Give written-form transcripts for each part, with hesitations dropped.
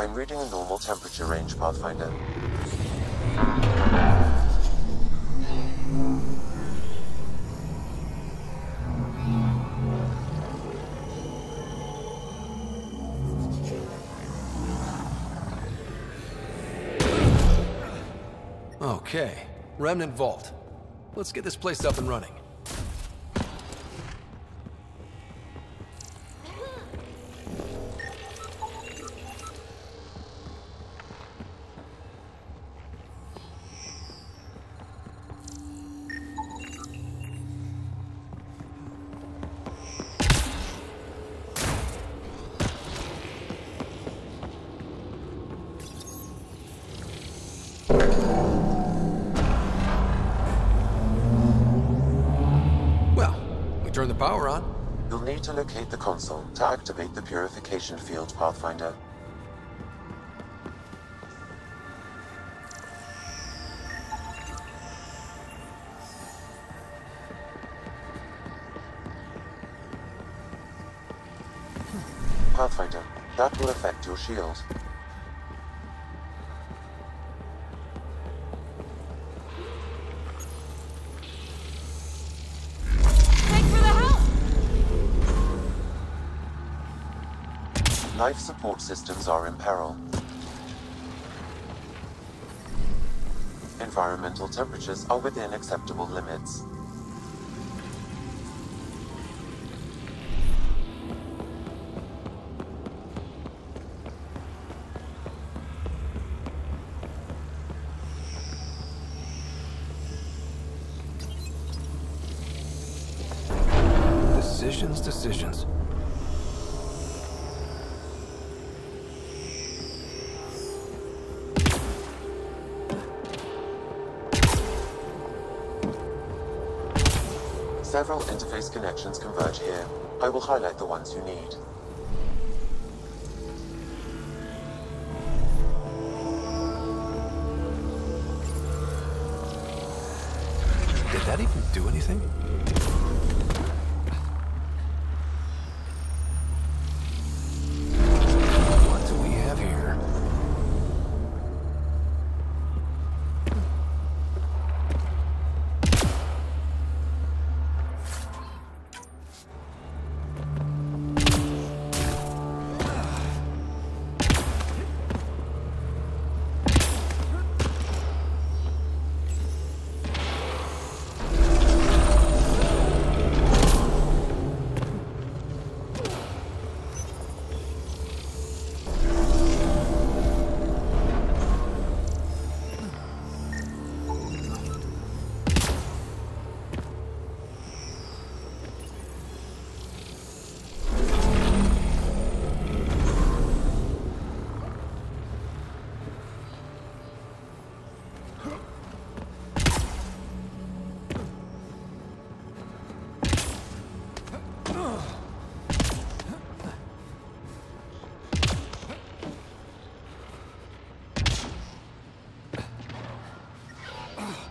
I'm reading a normal temperature range, Pathfinder. Okay, Remnant Vault. Let's get this place up and running. Turn the power on. You'll need to locate the console to activate the purification field, Pathfinder. Pathfinder, that will affect your shield. Life support systems are in peril. Environmental temperatures are within acceptable limits. Decisions. Several interface connections converge here. I will highlight the ones you need. Did that even do anything? What do we have here?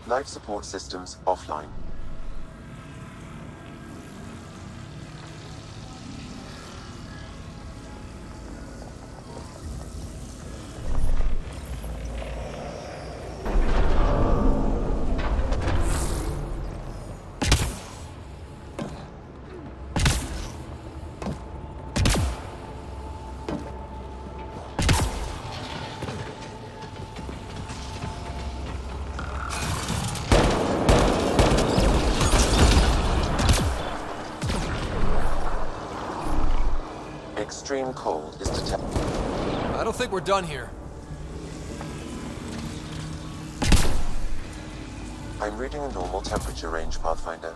Life support systems offline. Extreme cold is detected. I don't think we're done here. I'm reading a normal temperature range, Pathfinder.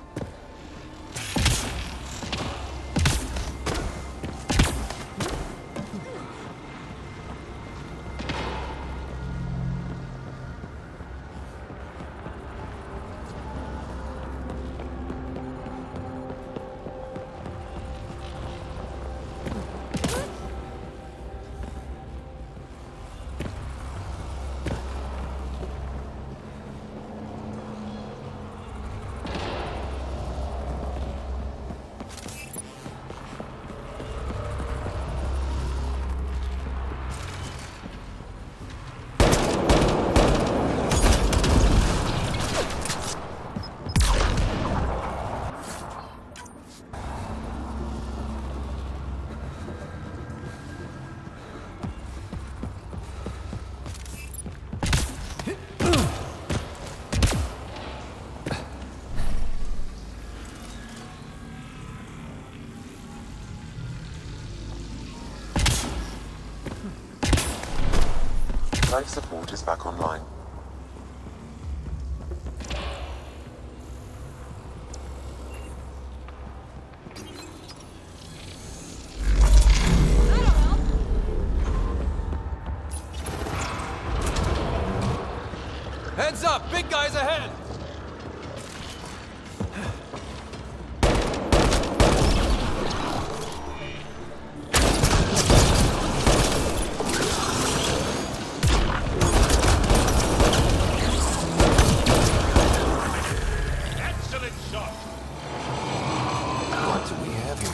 Life support is back online. Heads up! Big guys ahead! Excellent shot. What do we have here?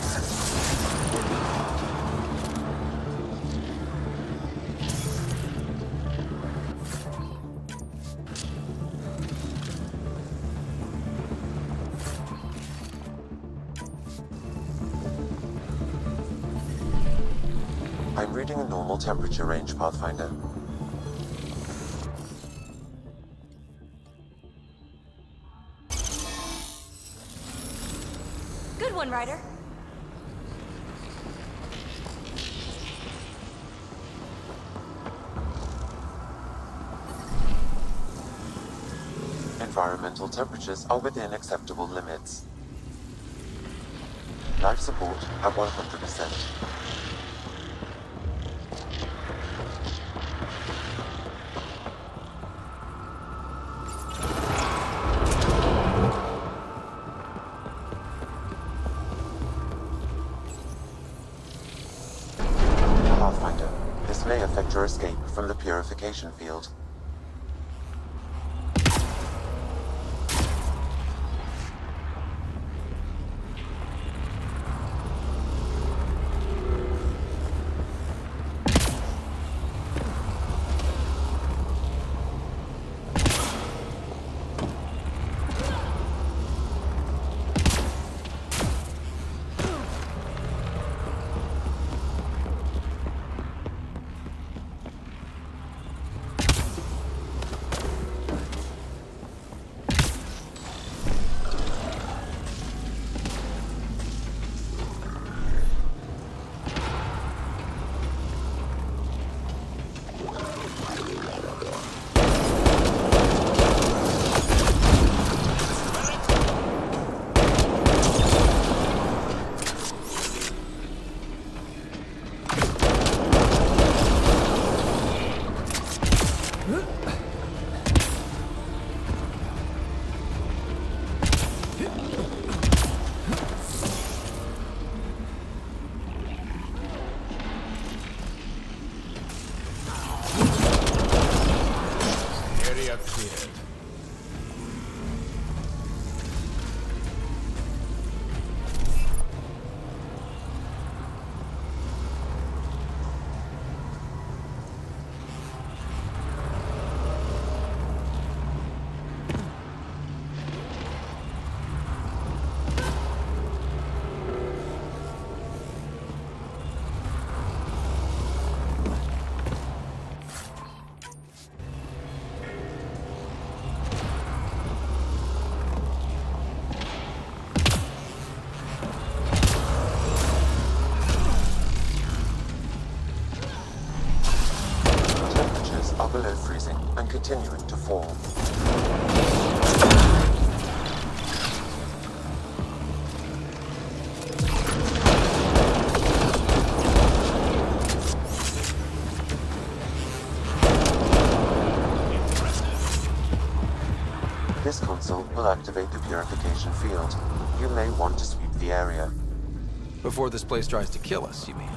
I'm reading a normal temperature range, Pathfinder. Good one, Ryder. Environmental temperatures are within acceptable limits. Life support at 100%. Pathfinder, this may affect your escape from the purification field. Area cleared. Temperatures are below freezing and continuing to fall. This console will activate the purification field. You may want to sweep the area. Before this place tries to kill us, you mean?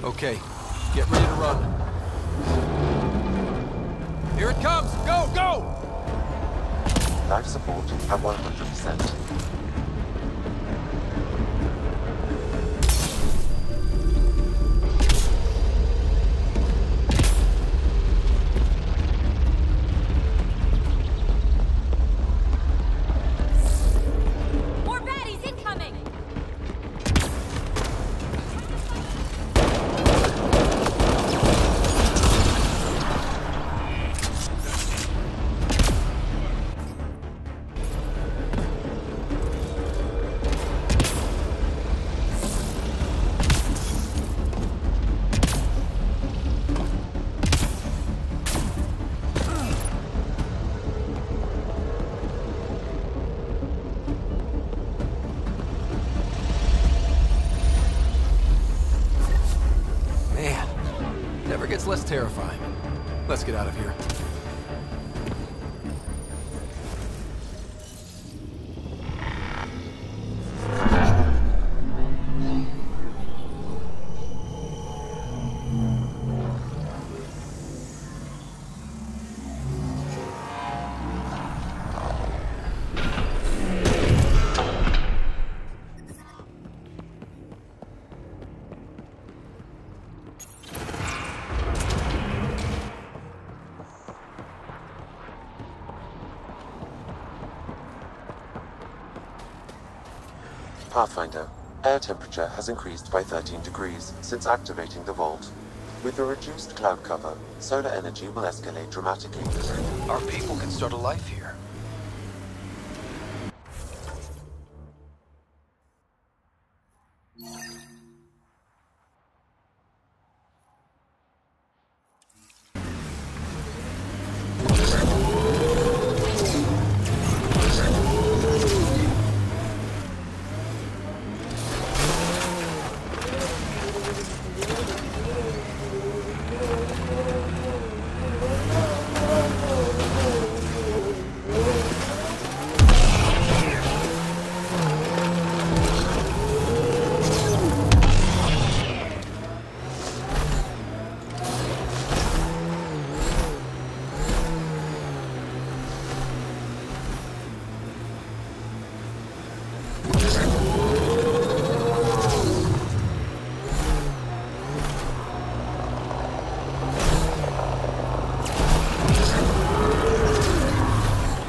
Okay, get ready to run. Here it comes! Go, go! Life support at 100%. More baddies incoming! It's less terrifying. Let's get out of here. Pathfinder, air temperature has increased by 13 degrees since activating the vault. With the reduced cloud cover, solar energy will escalate dramatically. Our people can start a life here.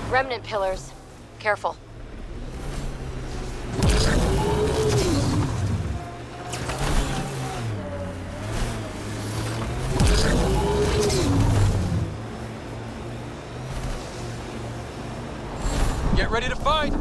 Remnant pillars. Careful. Get ready to fight!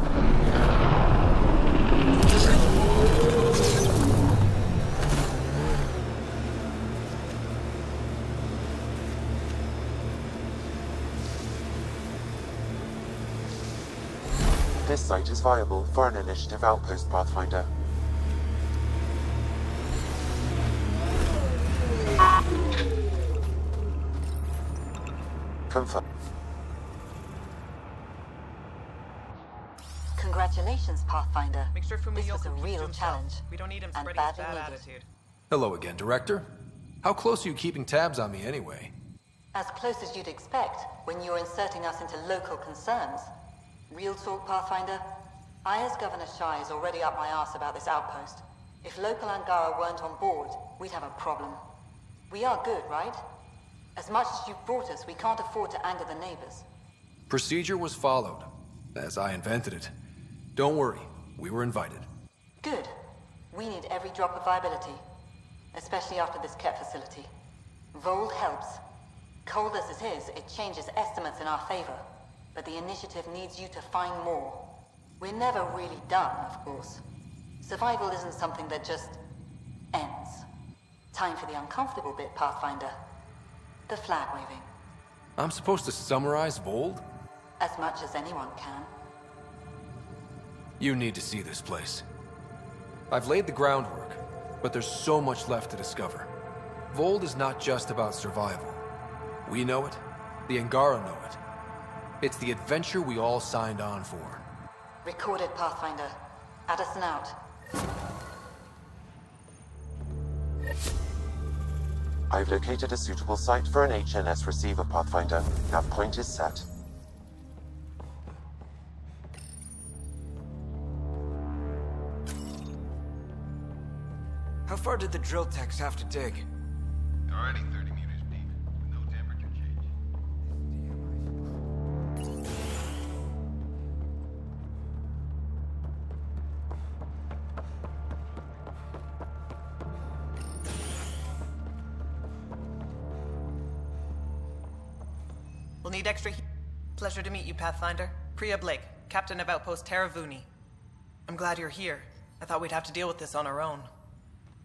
This site is viable for an initiative outpost, Pathfinder. Confirm. Congratulations, Pathfinder. Make sure This Fumio was a keeps to real himself. challenge. We don't need him and spreading his badly bad needed. attitude. Hello again, Director. How close are you keeping tabs on me anyway? As close as you'd expect when you're inserting us into local concerns. Real talk, Pathfinder? I, as Governor Shai, is already up my arse about this outpost. If local Angara weren't on board, we'd have a problem. We are good, right? As much as you've brought us, we can't afford to anger the neighbors. Procedure was followed, as I invented it. Don't worry, we were invited. Good. We need every drop of viability. Especially after this Ket facility. Vold helps. Cold as it is, it changes estimates in our favor. But the initiative needs you to find more. We're never really done, of course. Survival isn't something that just ends. Time for the uncomfortable bit, Pathfinder. The flag waving. I'm supposed to summarize Vold? As much as anyone can. You need to see this place. I've laid the groundwork, but there's so much left to discover. Vold is not just about survival. We know it. The Angara know it. It's the adventure we all signed on for. Recorded, Pathfinder. Addison out. I've located a suitable site for an HNS receiver, Pathfinder. Nav point is set. How far did the drill techs have to dig? Already 30 meters deep, with no temperature change. We'll need extra heat. Pleasure to meet you, Pathfinder. Priya Blake, Captain of Outpost Taravuni. I'm glad you're here. I thought we'd have to deal with this on our own.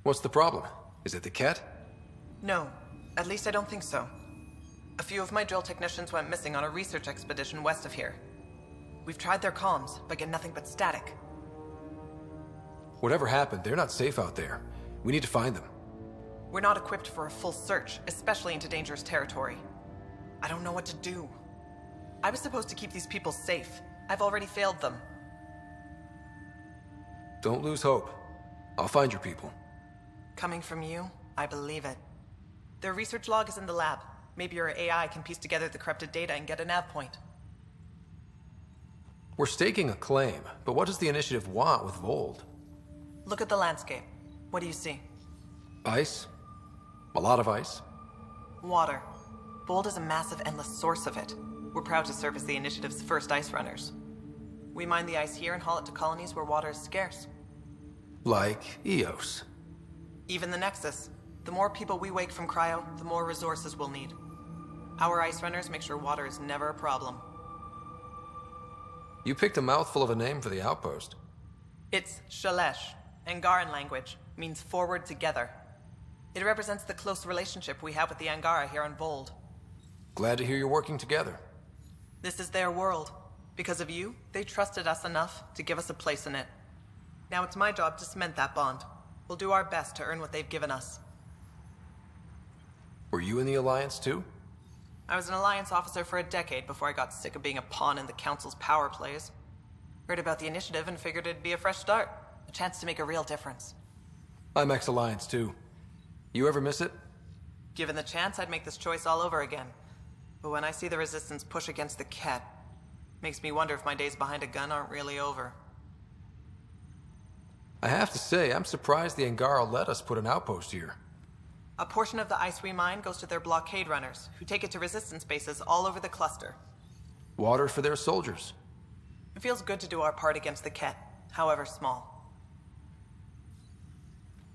What's the problem? Is it the Ket? No, at least I don't think so. A few of my drill technicians went missing on a research expedition west of here. We've tried their comms, but get nothing but static. Whatever happened, they're not safe out there. We need to find them. We're not equipped for a full search, especially into dangerous territory. I don't know what to do. I was supposed to keep these people safe. I've already failed them. Don't lose hope. I'll find your people. Coming from you, I believe it. Their research log is in the lab. Maybe your AI can piece together the corrupted data and get a nav point. We're staking a claim, but what does the Initiative want with Vold? Look at the landscape. What do you see? Ice? A lot of ice? Water. Vold is a massive, endless source of it. We're proud to serve as the Initiative's first ice runners. We mine the ice here and haul it to colonies where water is scarce. Like Eos. Even the Nexus. The more people we wake from cryo, the more resources we'll need. Our ice runners make sure water is never a problem. You picked a mouthful of a name for the outpost. It's Shalesh. Angaran language. Means forward together. It represents the close relationship we have with the Angara here on Vold. Glad to hear you're working together. This is their world. Because of you, they trusted us enough to give us a place in it. Now it's my job to cement that bond. We'll do our best to earn what they've given us. Were you in the Alliance too? I was an Alliance officer for a decade before I got sick of being a pawn in the Council's power plays. Heard about the Initiative and figured it'd be a fresh start. A chance to make a real difference. I'm ex-Alliance too. You ever miss it? Given the chance, I'd make this choice all over again. But when I see the Resistance push against the Ket, makes me wonder if my days behind a gun aren't really over. I have to say, I'm surprised the Angara let us put an outpost here. A portion of the ice we mine goes to their blockade runners, who take it to Resistance bases all over the cluster. Water for their soldiers. It feels good to do our part against the Ket, however small.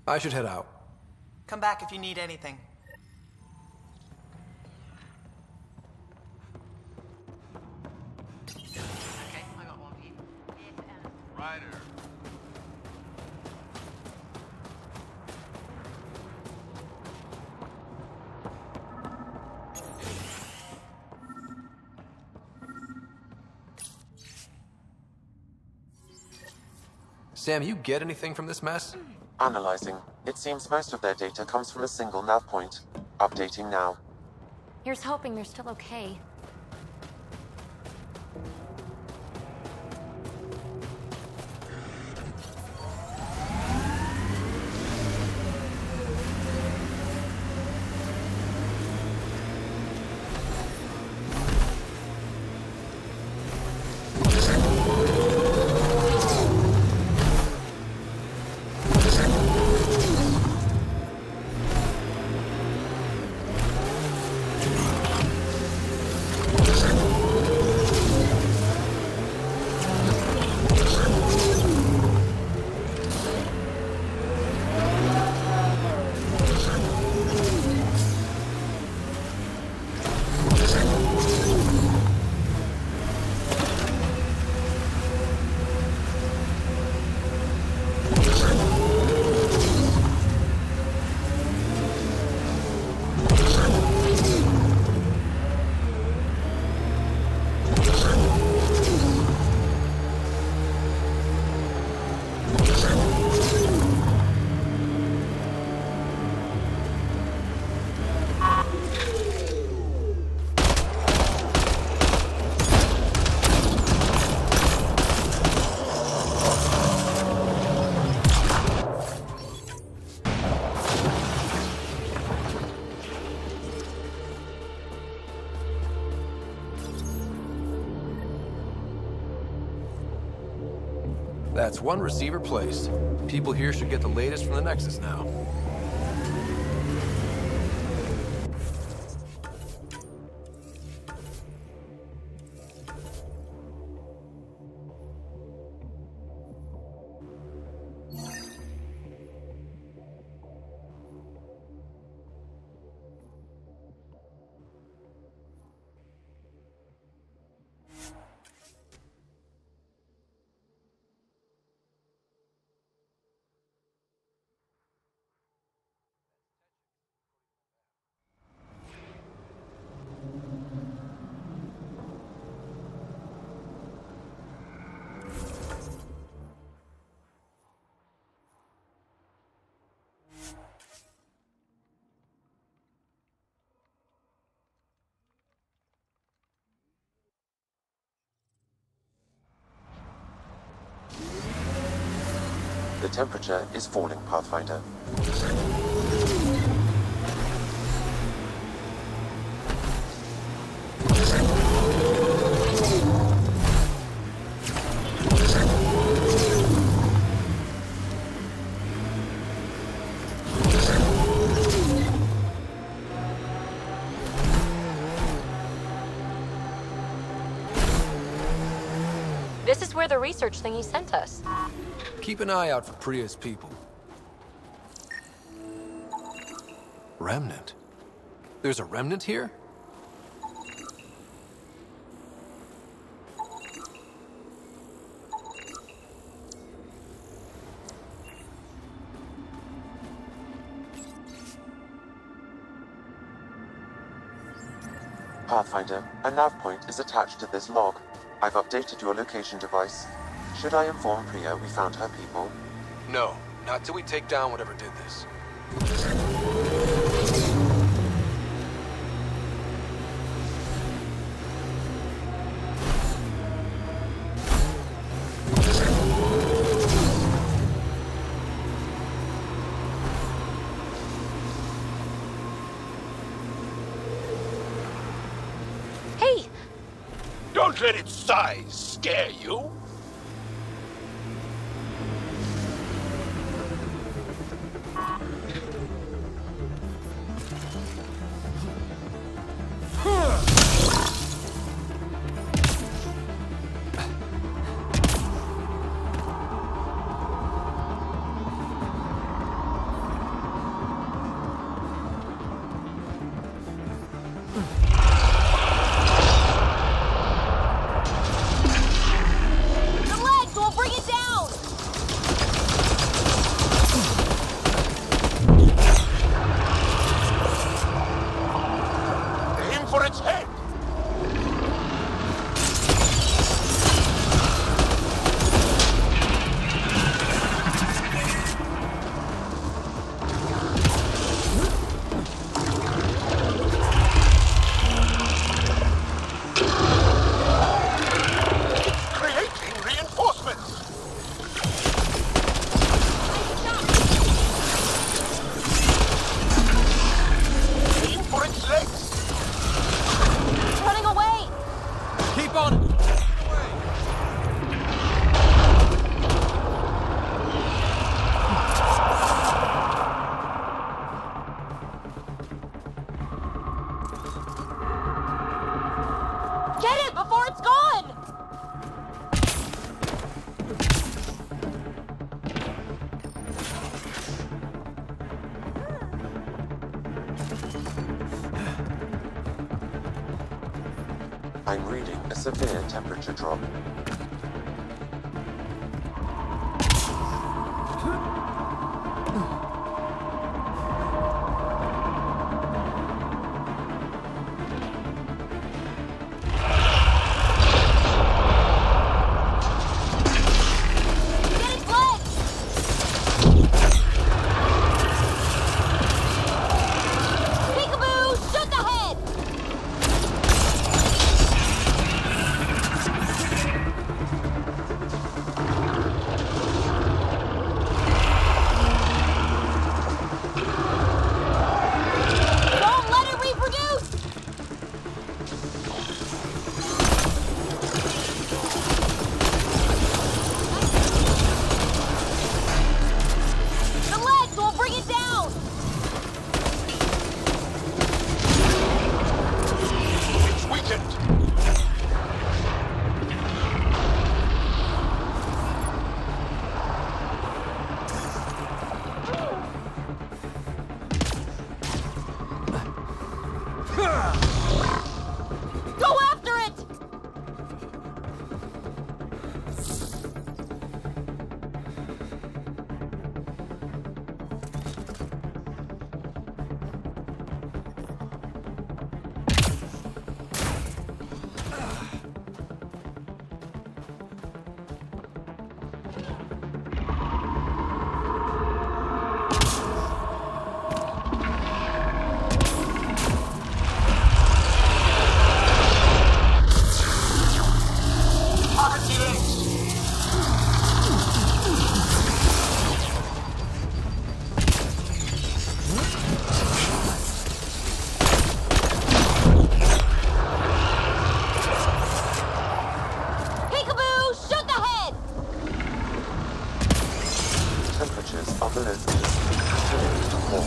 I should head out. Come back if you need anything. Okay, I got one for you. Ryder. Sam, you get anything from this mess? Analyzing. It seems most of their data comes from a single nav point. Updating now. Here's hoping they're still okay. That's one receiver placed. People here should get the latest from the Nexus now. The temperature is falling, Pathfinder. This is where the research thingy sent us. Keep an eye out for Priya's people. Remnant? There's a remnant here? Pathfinder, a nav point is attached to this log. I've updated your location device. Should I inform Priya we found her people? No, not till we take down whatever did this. Hey! Don't let its size scare you. The legs will bring it down! Aim for its head. Creating reinforcements. Aim for its legs. It's running away! Keep on! Get it before it's gone! I'm reading a severe temperature drop. Get its legs! Peekaboo! Shoot the head! are below freezing, continuing to fall.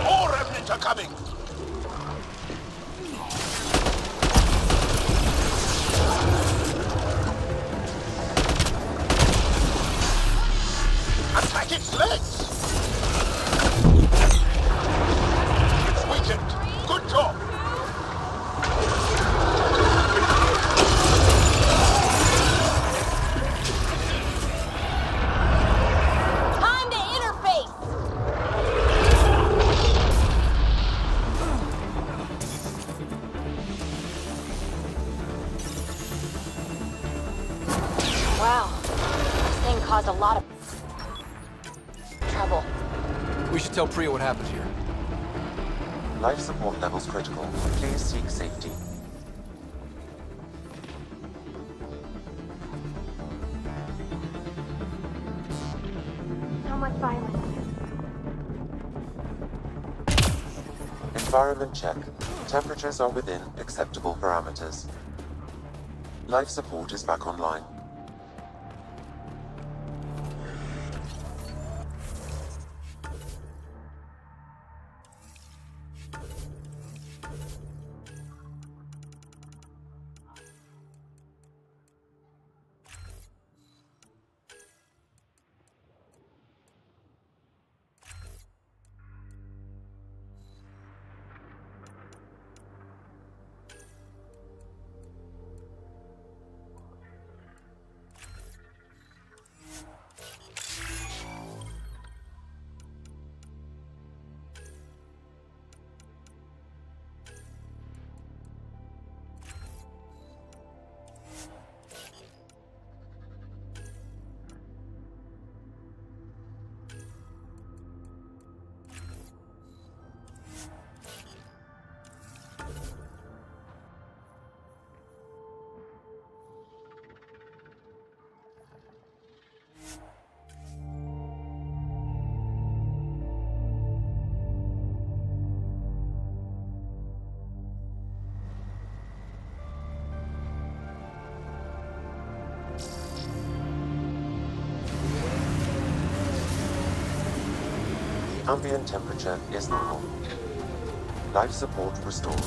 More remnants are coming! Attack its legs! It's weakened. Good job. Time to interface! Wow. This thing caused a lot of trouble. We should tell Priya what happened here. Life support levels critical. Please seek safety. So much violence. Environment check. Temperatures are within acceptable parameters. Life support is back online. Ambient temperature is normal. Life support restored.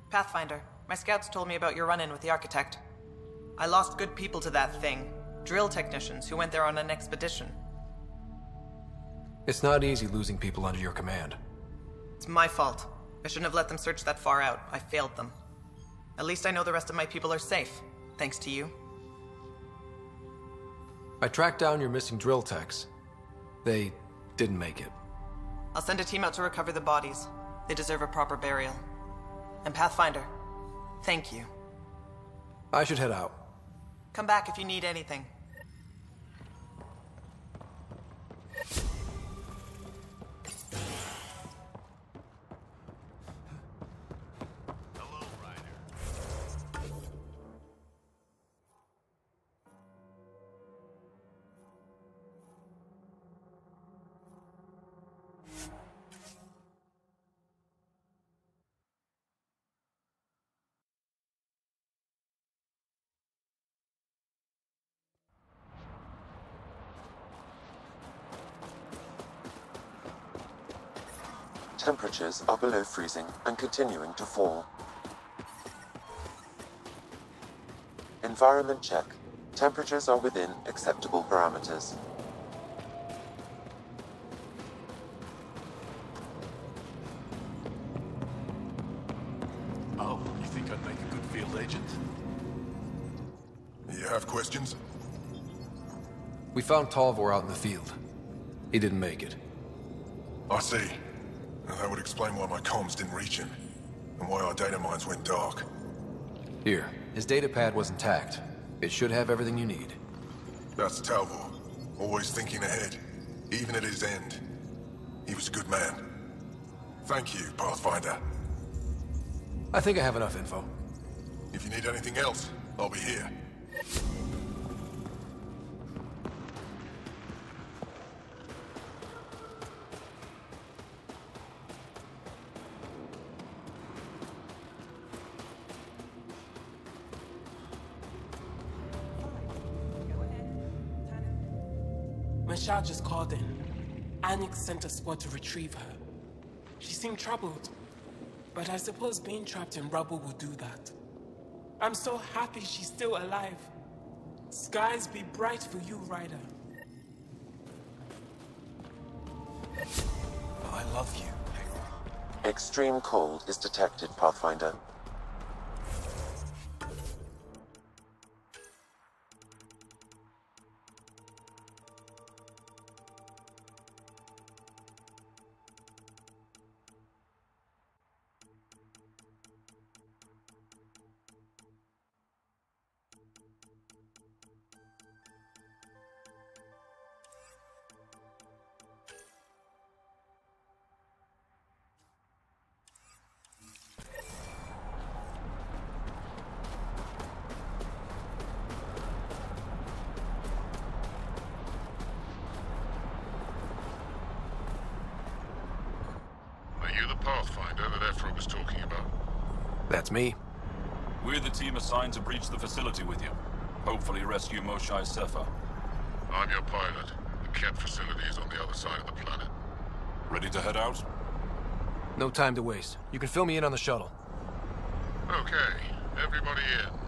Pathfinder, my scouts told me about your run-in with the architect. I lost good people to that thing. Drill technicians who went there on an expedition. It's not easy losing people under your command. It's my fault. I shouldn't have let them search that far out. I failed them. At least I know the rest of my people are safe, thanks to you. I tracked down your missing drill techs. They didn't make it. I'll send a team out to recover the bodies. They deserve a proper burial. And Pathfinder, thank you. I should head out. Come back if you need anything. Hello, Ryder. Temperatures are below freezing and continuing to fall. Environment check. Temperatures are within acceptable parameters. Oh, you think I'd make a good field agent? You have questions? We found Talvor out in the field. He didn't make it. I see. Now that would explain why my comms didn't reach him, and why our data mines went dark. Here, his datapad was intact. It should have everything you need. That's Talvor. Always thinking ahead, even at his end. He was a good man. Thank you, Pathfinder. I think I have enough info. If you need anything else, I'll be here. Michelle just called in. Anix sent a squad to retrieve her. She seemed troubled, but I suppose being trapped in rubble will do that. I'm so happy she's still alive. Skies be bright for you, Ryder. I love you. Extreme cold is detected, Pathfinder. Are you the Pathfinder that Ephra was talking about? That's me. We're the team assigned to breach the facility with you. Hopefully rescue Moshae Sefa. I'm your pilot. The Kep facility is on the other side of the planet. Ready to head out? No time to waste. You can fill me in on the shuttle. Okay, everybody in.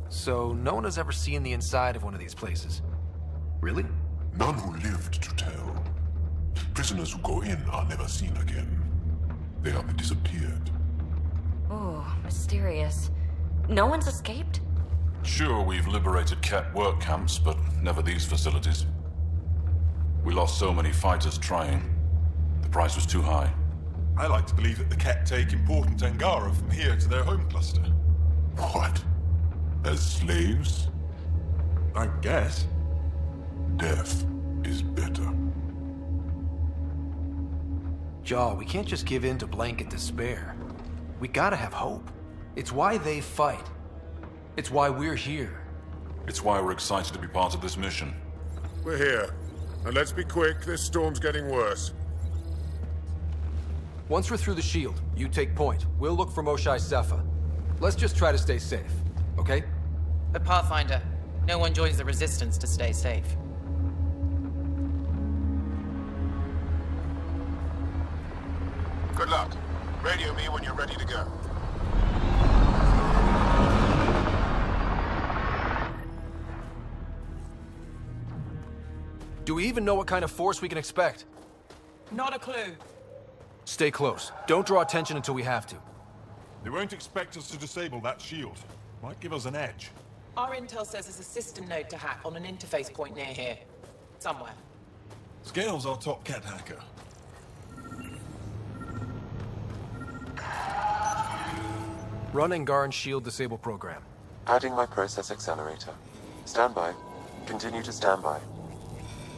So, no one has ever seen the inside of one of these places. Really? None who lived to tell. Prisoners who go in are never seen again. They have disappeared. Ooh, mysterious. No one's escaped? Sure, we've liberated Kep work camps, but never these facilities. We lost so many fighters trying. The price was too high. I like to believe that the Kett take important Angara from here to their home cluster. What? As slaves? I guess. Death is better. Jaw, we can't just give in to blanket despair. We gotta have hope. It's why they fight. It's why we're here. It's why we're excited to be part of this mission. We're here. And let's be quick, this storm's getting worse. Once we're through the shield, you take point. We'll look for Moshae Sefa. Let's just try to stay safe, okay? But Pathfinder, no one joins the Resistance to stay safe. Good luck. Radio me when you're ready to go. Do we even know what kind of force we can expect? Not a clue. Stay close. Don't draw attention until we have to. They won't expect us to disable that shield. Might give us an edge. Our intel says there's a system node to hack on an interface point near here. Somewhere. Scale's our top cat hacker. Run Angaran's shield disable program. Adding my process accelerator. Stand by. Continue to stand by.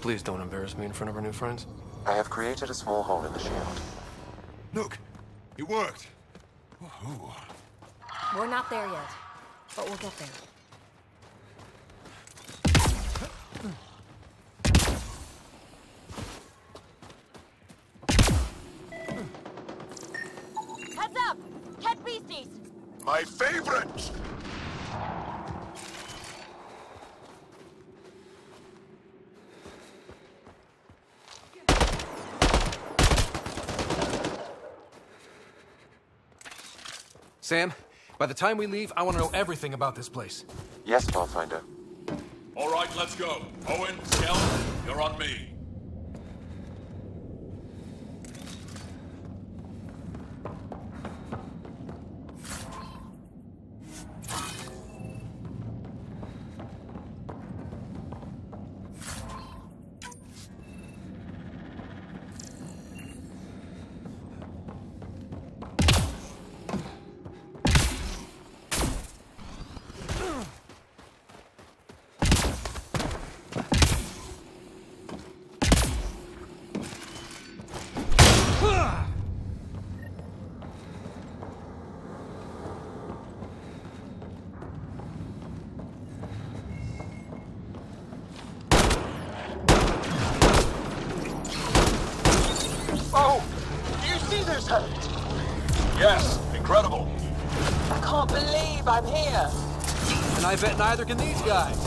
Please don't embarrass me in front of our new friends. I have created a small hole in the shield. Look, it worked. Woohoo. We're not there yet, but we'll get there. Heads up! Cat beasties! My favorite! Sam, by the time we leave, I want to know everything about this place. Yes, Pathfinder. All right, let's go. Owen, Skell, you're on me. Yes, incredible. I can't believe I'm here. And I bet neither can these guys.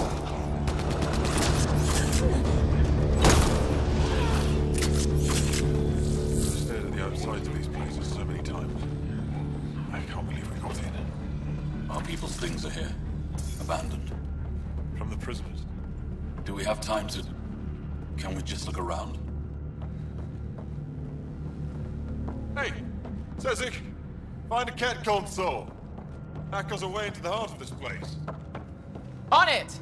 I've stared at the outsides of these places so many times. I can't believe we got in. Our people's things are here. Abandoned. From the prisoners. Do we have time to... Can we just look around? Hey! Sezik! Find a cat console! Hack us away into the heart of this place. On it!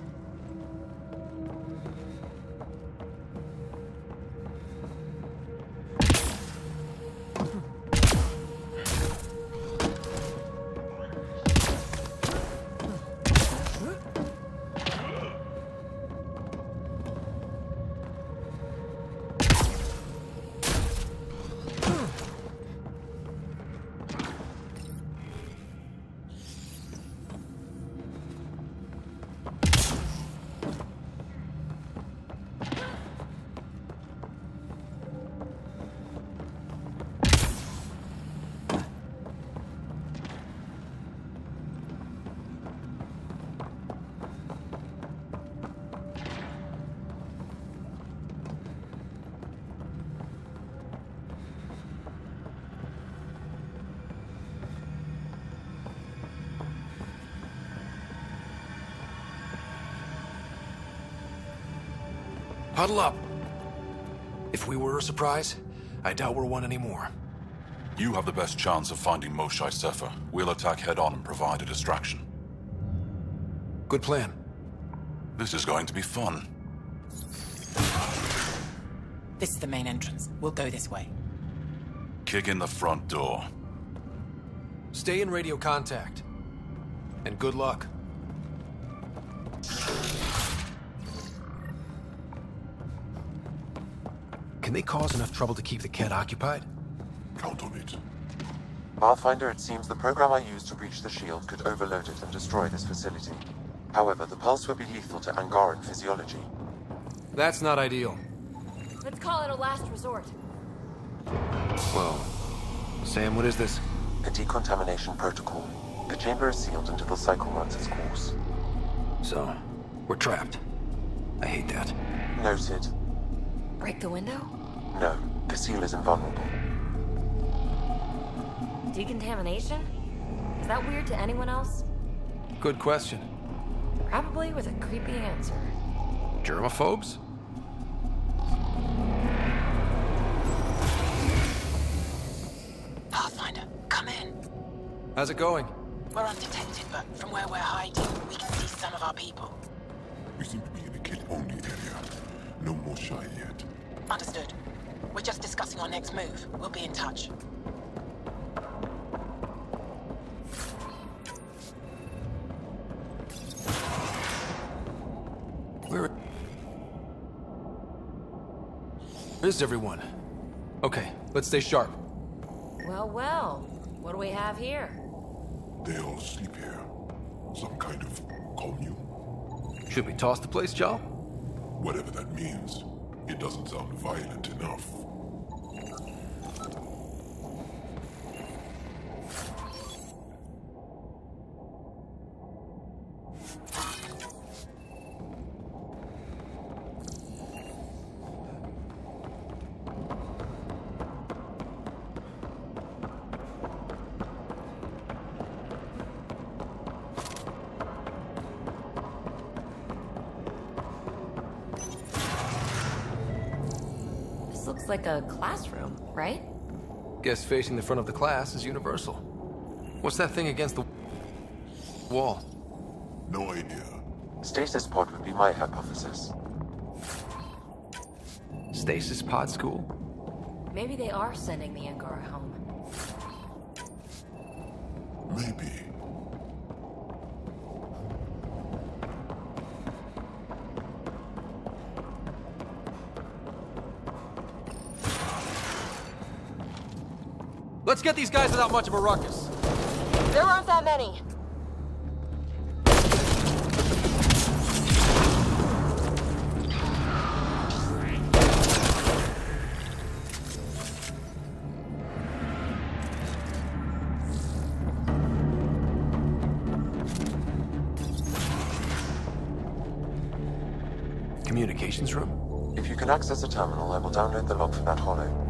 Huddle up. If we were a surprise, I doubt we're one anymore. You have the best chance of finding Moshae Sefer. We'll attack head-on and provide a distraction. Good plan. This is going to be fun. This is the main entrance. We'll go this way. Kick in the front door. Stay in radio contact. And good luck. Can they cause enough trouble to keep the Kett occupied? Count on it. Pathfinder, it seems the program I used to breach the shield could overload it and destroy this facility. However, the pulse would be lethal to Angaran physiology. That's not ideal. Let's call it a last resort. Well, Sam, what is this? A decontamination protocol. The chamber is sealed until the cycle runs its course. So, we're trapped. I hate that. Noted. Break the window? No, the seal is invulnerable. Decontamination? Is that weird to anyone else? Good question. Probably with a creepy answer. Germaphobes? How's it going? We're undetected, but from where we're hiding, we can see some of our people. We seem to be in a kid-only area. No more shy yet. Understood. We're just discussing our next move. We'll be in touch. Where is everyone? Okay, let's stay sharp. Well, well. What do we have here? They all sleep here. Some kind of commune. Should we toss the place, Joe? Whatever that means. It doesn't sound violent enough. Looks like a classroom, right? Guess facing the front of the class is universal. What's that thing against the wall? No idea. Stasis pod would be my hypothesis. Stasis pod school? Maybe they are sending the Angara home. Maybe. Let's get these guys without much of a ruckus. There aren't that many. Communications room? If you can access a terminal, I will download the log from that holo.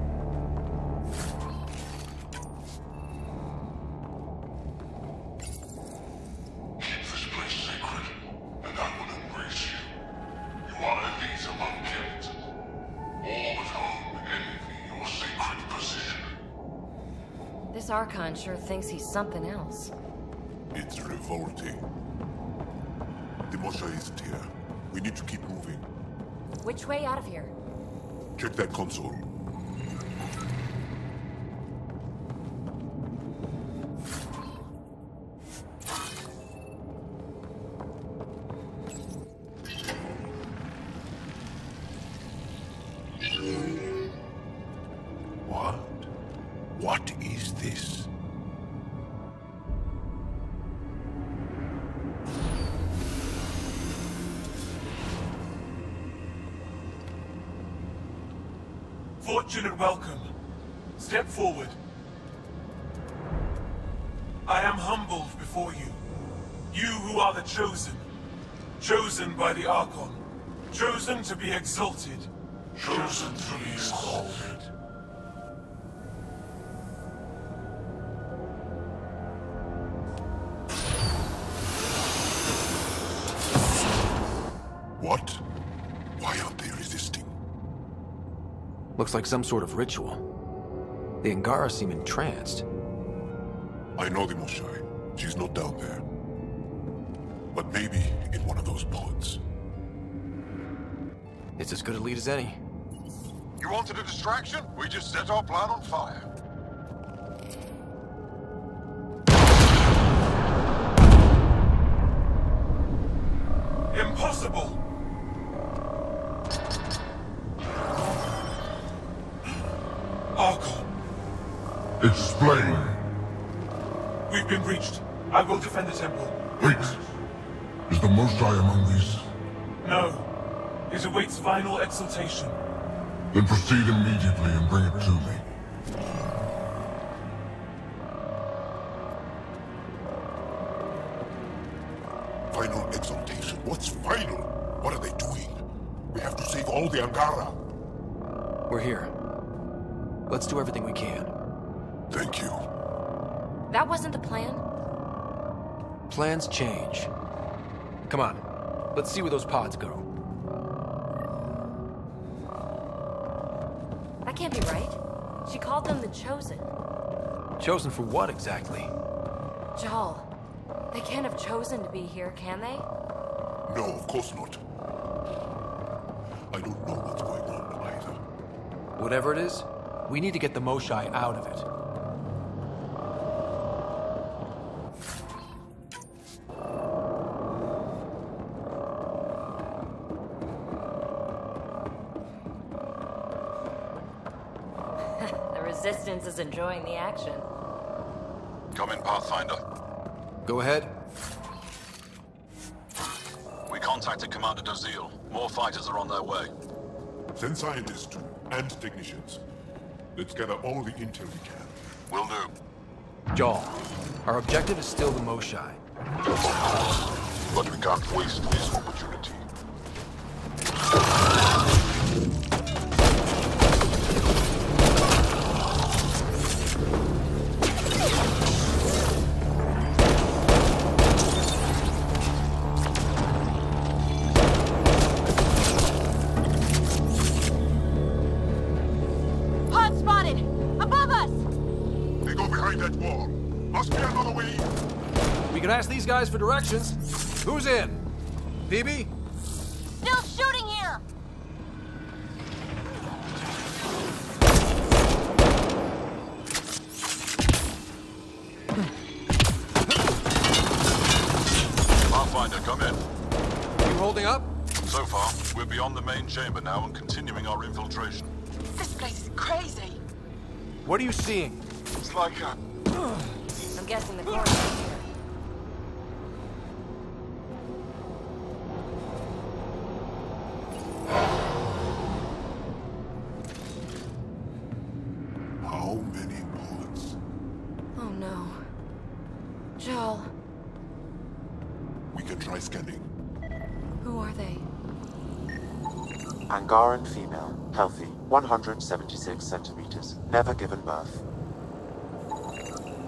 This Archon sure thinks he's something else. It's revolting. The Mosha isn't here. We need to keep moving. Which way out of here? Check that console. What is this? Fortune and welcome. Step forward. I am humbled before you. You who are the chosen. Chosen by the Archon. Chosen to be exalted. Chosen to be exalted. What? Why aren't they resisting? Looks like some sort of ritual. The Angara seem entranced. I know the Moshai. She's not down there. But maybe in one of those pods. It's as good a lead as any. You wanted a distraction? We just set our plan on fire. Impossible! Archon. Explain. We've been breached. I will defend the temple. Wait. Is the Moshai among these? No. It awaits final exaltation. Then proceed immediately and bring it to me. Final exaltation? What's final? What are they doing? We have to save all the Angara. We're here. Let's do everything we can. Thank you. That wasn't the plan? Plans change. Come on. Let's see where those pods go. That can't be right. She called them the Chosen. Chosen for what exactly? Jal, they can't have chosen to be here, can they? No, of course not. I don't know what's going on either. Whatever it is, we need to get the Moshai out of it. The Resistance is enjoying the action. Come in, Pathfinder. Go ahead. We contacted Commander Dozil. More fighters are on their way. Send scientists too, and technicians. Let's gather all the intel we can. Will do. Jal, our objective is still the Moshai. But we can't waste this opportunity. Pod spotted! Above us! They go behind that wall. Must be another way. We can ask these guys for directions. Who's in? PB? Still shooting here! Pathfinder, come in. You holding up? So far, we're beyond the main chamber now and continuing our infiltration. This place is crazy. What are you seeing? It's like a... I'm guessing the coroner's here. How many bullets? Oh no. Jal, We can try scanning. who are they? Angaran female, healthy, 176 centimeters, never given birth.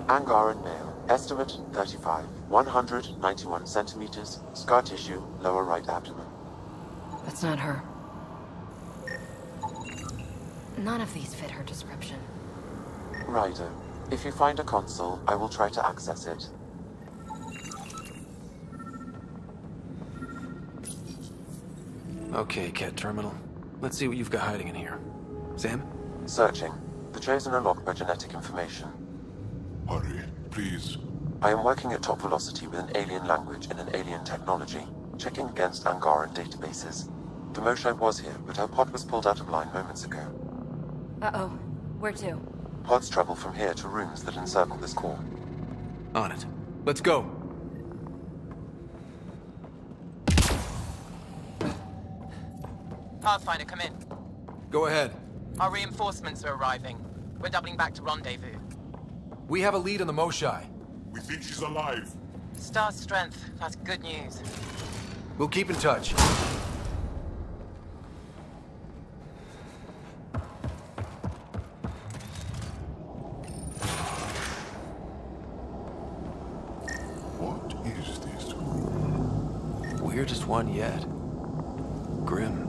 Angaran male, estimate 35, 191 centimeters, scar tissue, lower right abdomen. That's not her. None of these fit her description. Rider, if you find a console, I will try to access it. Okay, Ket Terminal. Let's see what you've got hiding in here. Sam? Searching. The Chosen are logged by genetic information. Hurry, please. I am working at top velocity with an alien language and an alien technology, checking against Angaran databases. The Moshai was here, but her pod was pulled out of line moments ago. Uh-oh. Where to? Pods travel from here to rooms that encircle this core. On it. Let's go. Pathfinder, come in. Go ahead. Our reinforcements are arriving. We're doubling back to rendezvous. We have a lead on the Moshai. We think she's alive. Star strength. That's good news. We'll keep in touch. What is this? Weirdest one yet. Grim.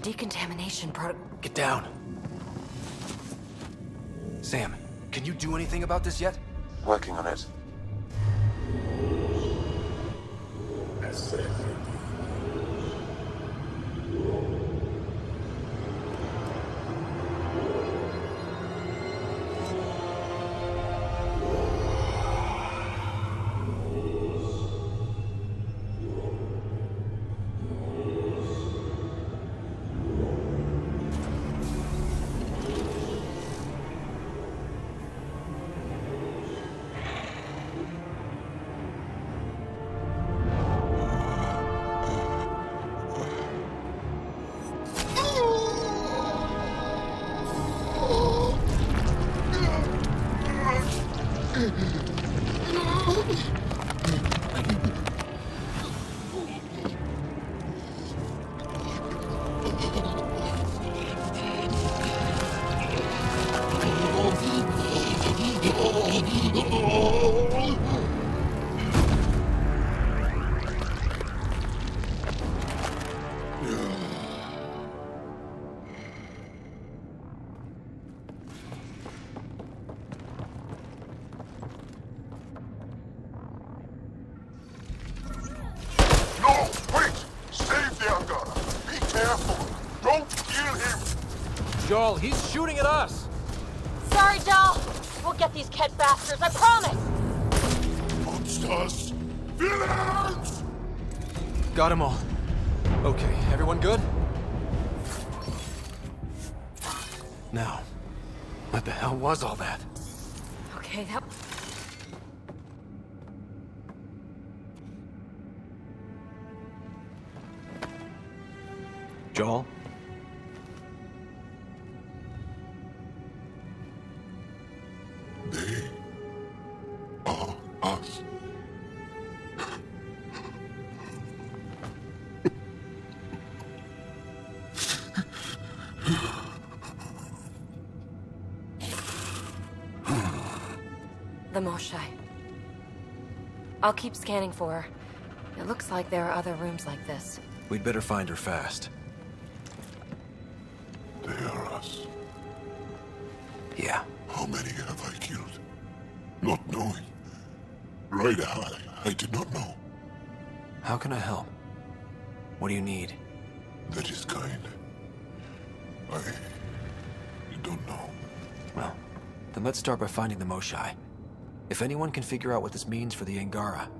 Decontamination Get down. Sam, can you do anything about this yet? Working on it. Joel, he's shooting at us! Sorry, Joel. We'll get these Ket bastards, I promise! Monsters! Villains! Got them all. Okay, everyone good? Now, what the hell was all that? Okay, that... Joel? They are us. The Moshae. I'll keep scanning for her. It looks like there are other rooms like this. We'd better find her fast. They are us. Yeah. How many have I killed? Not knowing. Right, I did not know. How can I help? What do you need? That is kind. I don't know. Well, then let's start by finding the Moshae. If anyone can figure out what this means for the Angara,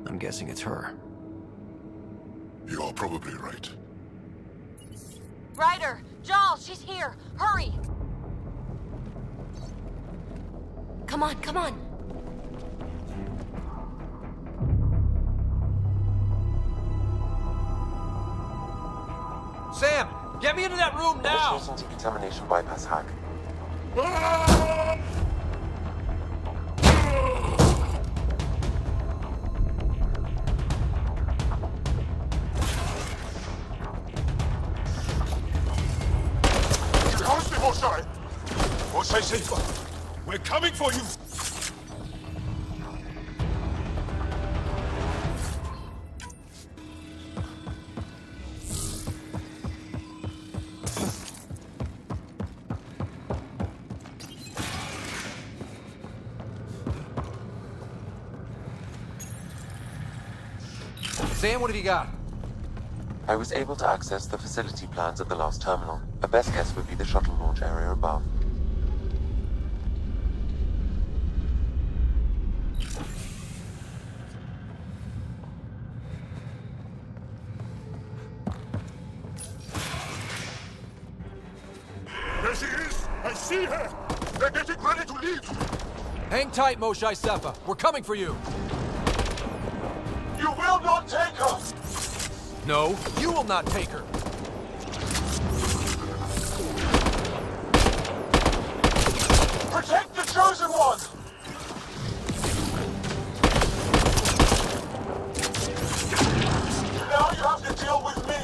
I'm guessing it's her. You are probably right. Ryder! Joel, she's here! Hurry! Come on, come on! Sam! Get me into that room now! Initiating decontamination bypass hack. Moshae safer. We're coming for you! Sam, what have you got? I was able to access the facility plans at the last terminal. A best guess would be the shuttle launch area above. There she is! I see her! They're getting ready to leave! Hang tight, Moshae Sepha. We're coming for you! You will not take her! No, you will not take her! Protect the Chosen One! Now you have to deal with me!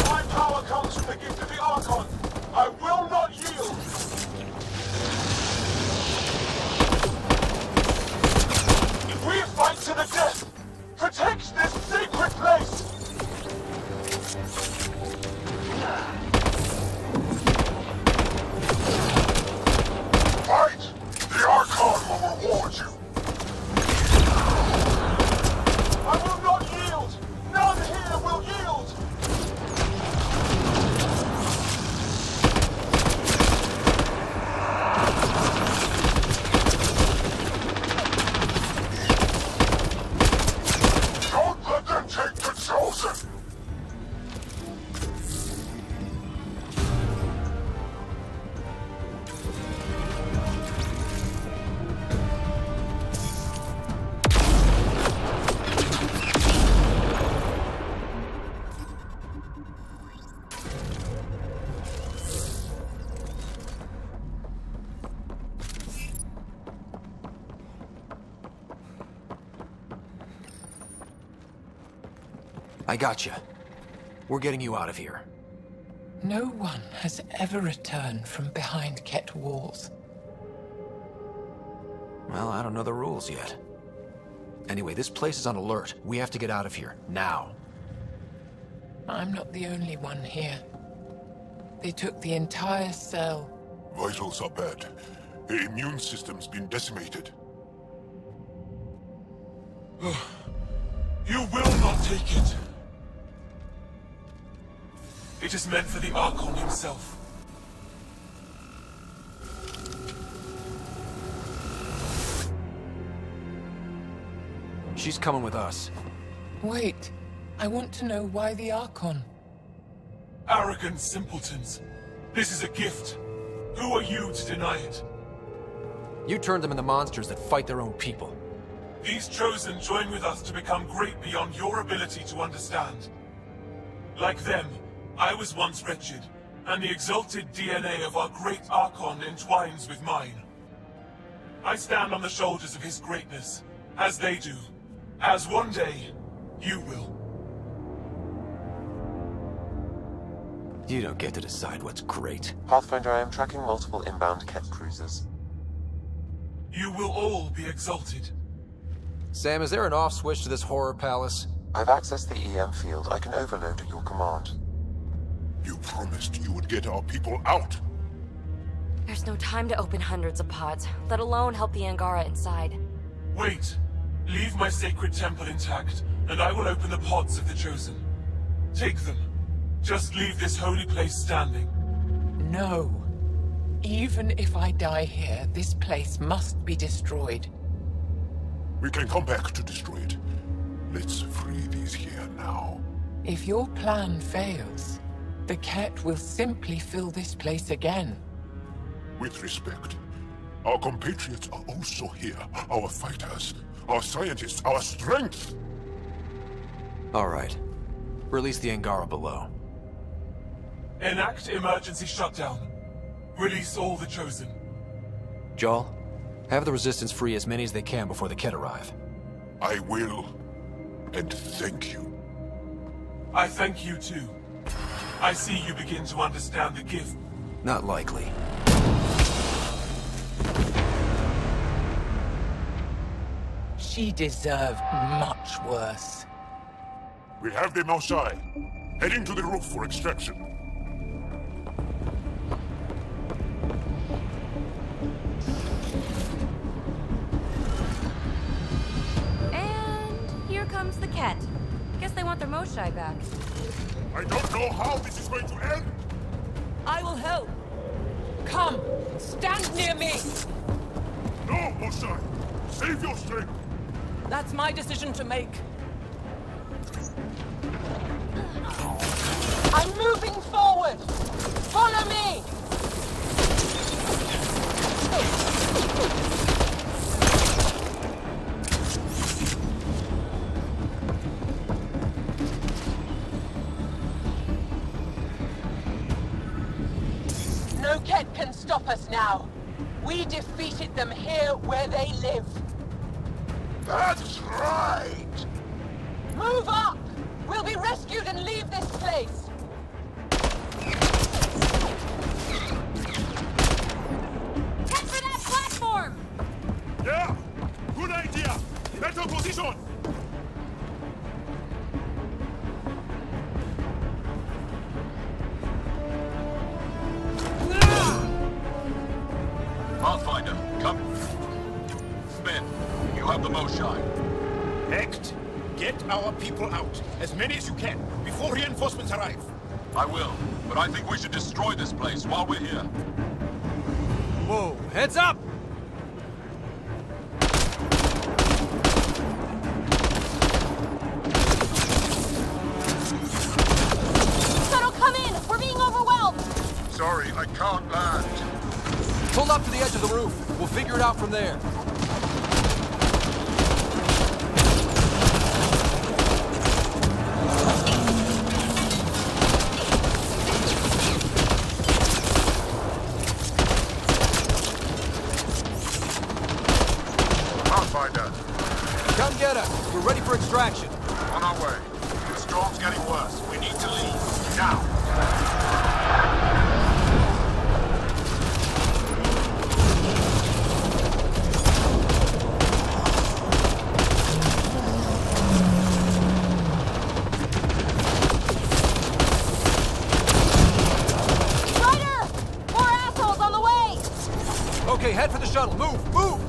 My power comes from the gift of the Archon. I will not yield! I got you. We're getting you out of here. No one has ever returned from behind Ket walls. Well, I don't know the rules yet. Anyway, this place is on alert. We have to get out of here, now. I'm not the only one here. They took the entire cell. Vitals are bad. The immune system's been decimated. You will not take it. It is meant for the Archon himself. She's coming with us. Wait. I want to know why the Archon. Arrogant simpletons. This is a gift. Who are you to deny it? You turned them into monsters that fight their own people. These Chosen join with us to become great beyond your ability to understand. Like them, I was once wretched, and the exalted DNA of our great Archon entwines with mine. I stand on the shoulders of his greatness, as they do, as one day, you will. You don't get to decide what's great. Pathfinder, I am tracking multiple inbound Ket cruisers. You will all be exalted. Sam, is there an off switch to this horror palace? I've accessed the EM field. I can overload at your command. You promised you would get our people out. There's no time to open hundreds of pods, let alone help the Angara inside. Wait. Leave my sacred temple intact, and I will open the pods of the Chosen. Take them. Just leave this holy place standing. No. Even if I die here, this place must be destroyed. We can come back to destroy it. Let's free these here now. If your plan fails, the Ket will simply fill this place again. With respect, our compatriots are also here. Our fighters, our scientists, our strength. All right. Release the Angara below. Enact emergency shutdown. Release all the Chosen. Joel, have the Resistance free as many as they can before the Ket arrive. I will. And thank you. I thank you too. I see you begin to understand the gift. Not likely. She deserved much worse. We have them outside. Heading to the roof for extraction. And here comes the Ket. Guess they want their Moshai back. I don't know how this is going to end. I will help. Come, stand near me. No, Moshai. Save your strength. That's my decision to make. I'm moving forward. Follow me. No Ket can stop us now. We defeated them here where they live. That's right! Move up! We'll be rescued and leave this place! Head for that platform! Yeah! Good idea! Better position! Pathfinder, come. Spin. You have the Moshai. Act. Get our people out. As many as you can, before reinforcements arrive. I will, but I think we should destroy this place while we're here. Whoa, heads up! Shuttle, come in! We're being overwhelmed! Sorry, I can't land. Pull up to the edge of the roof. We'll figure it out from there. Pathfinder, Come get us. We're ready for extraction. on our way. Destroy storm's getting worse. We need to leave. Now. Okay, head for the shuttle. Move! Move!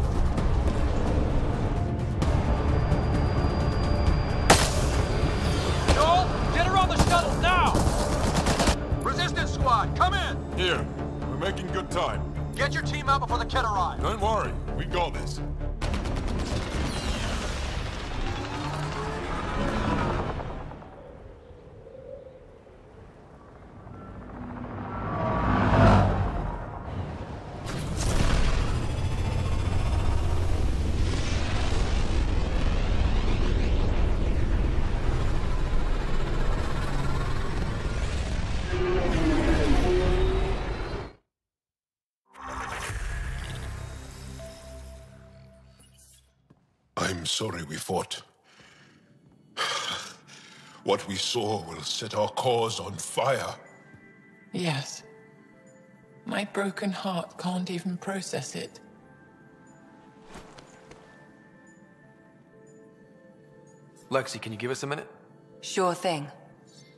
Joel, get her on the shuttle now! Resistance squad, come in! Here. We're making good time. Get your team out before the kit arrives. Don't worry. We got this. I'm sorry we fought. What we saw will set our cause on fire. Yes. My broken heart can't even process it. Lexi, can you give us a minute? Sure thing.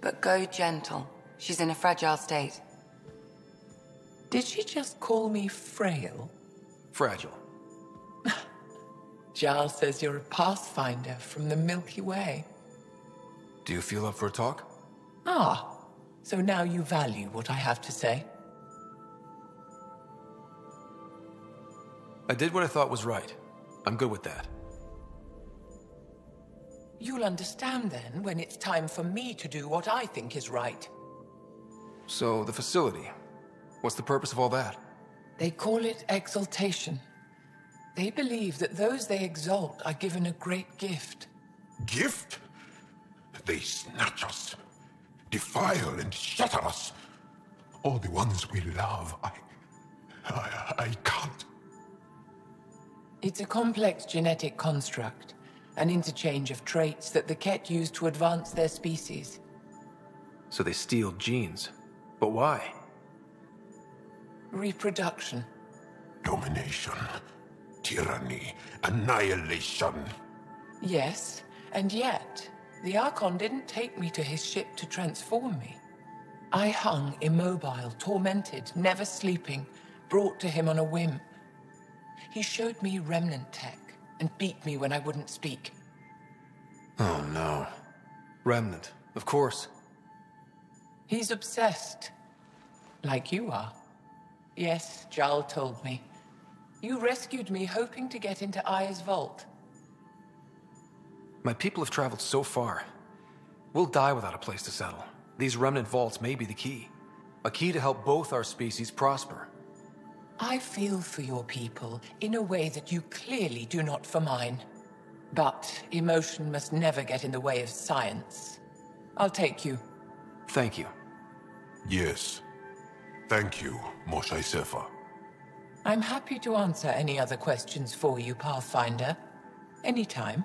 But go gentle. She's in a fragile state. Did she just call me frail? Fragile. Giles says you're a pathfinder from the Milky Way. Do you feel up for a talk? Ah, so now you value what I have to say. I did what I thought was right. I'm good with that. You'll understand then when it's time for me to do what I think is right. So, the facility. What's the purpose of all that? They call it exaltation. They believe that those they exalt are given a great gift. Gift? They snatch us, defile and shatter us. All the ones we love. I can't. It's a complex genetic construct, an interchange of traits that the Ket use to advance their species. So they steal genes. But why? Reproduction. Domination. Tyranny. Annihilation. Yes, and yet, the Archon didn't take me to his ship to transform me. I hung immobile, tormented, never sleeping, brought to him on a whim. He showed me remnant tech and beat me when I wouldn't speak. Oh no. Remnant, of course. He's obsessed. Like you are. Yes, Jal told me. You rescued me hoping to get into Aya's vault. My people have traveled so far. We'll die without a place to settle. These remnant vaults may be the key. A key to help both our species prosper. I feel for your people in a way that you clearly do not for mine. But emotion must never get in the way of science. I'll take you. Thank you. Yes. Thank you, Moshe Sefer. I'm happy to answer any other questions for you, Pathfinder. Anytime.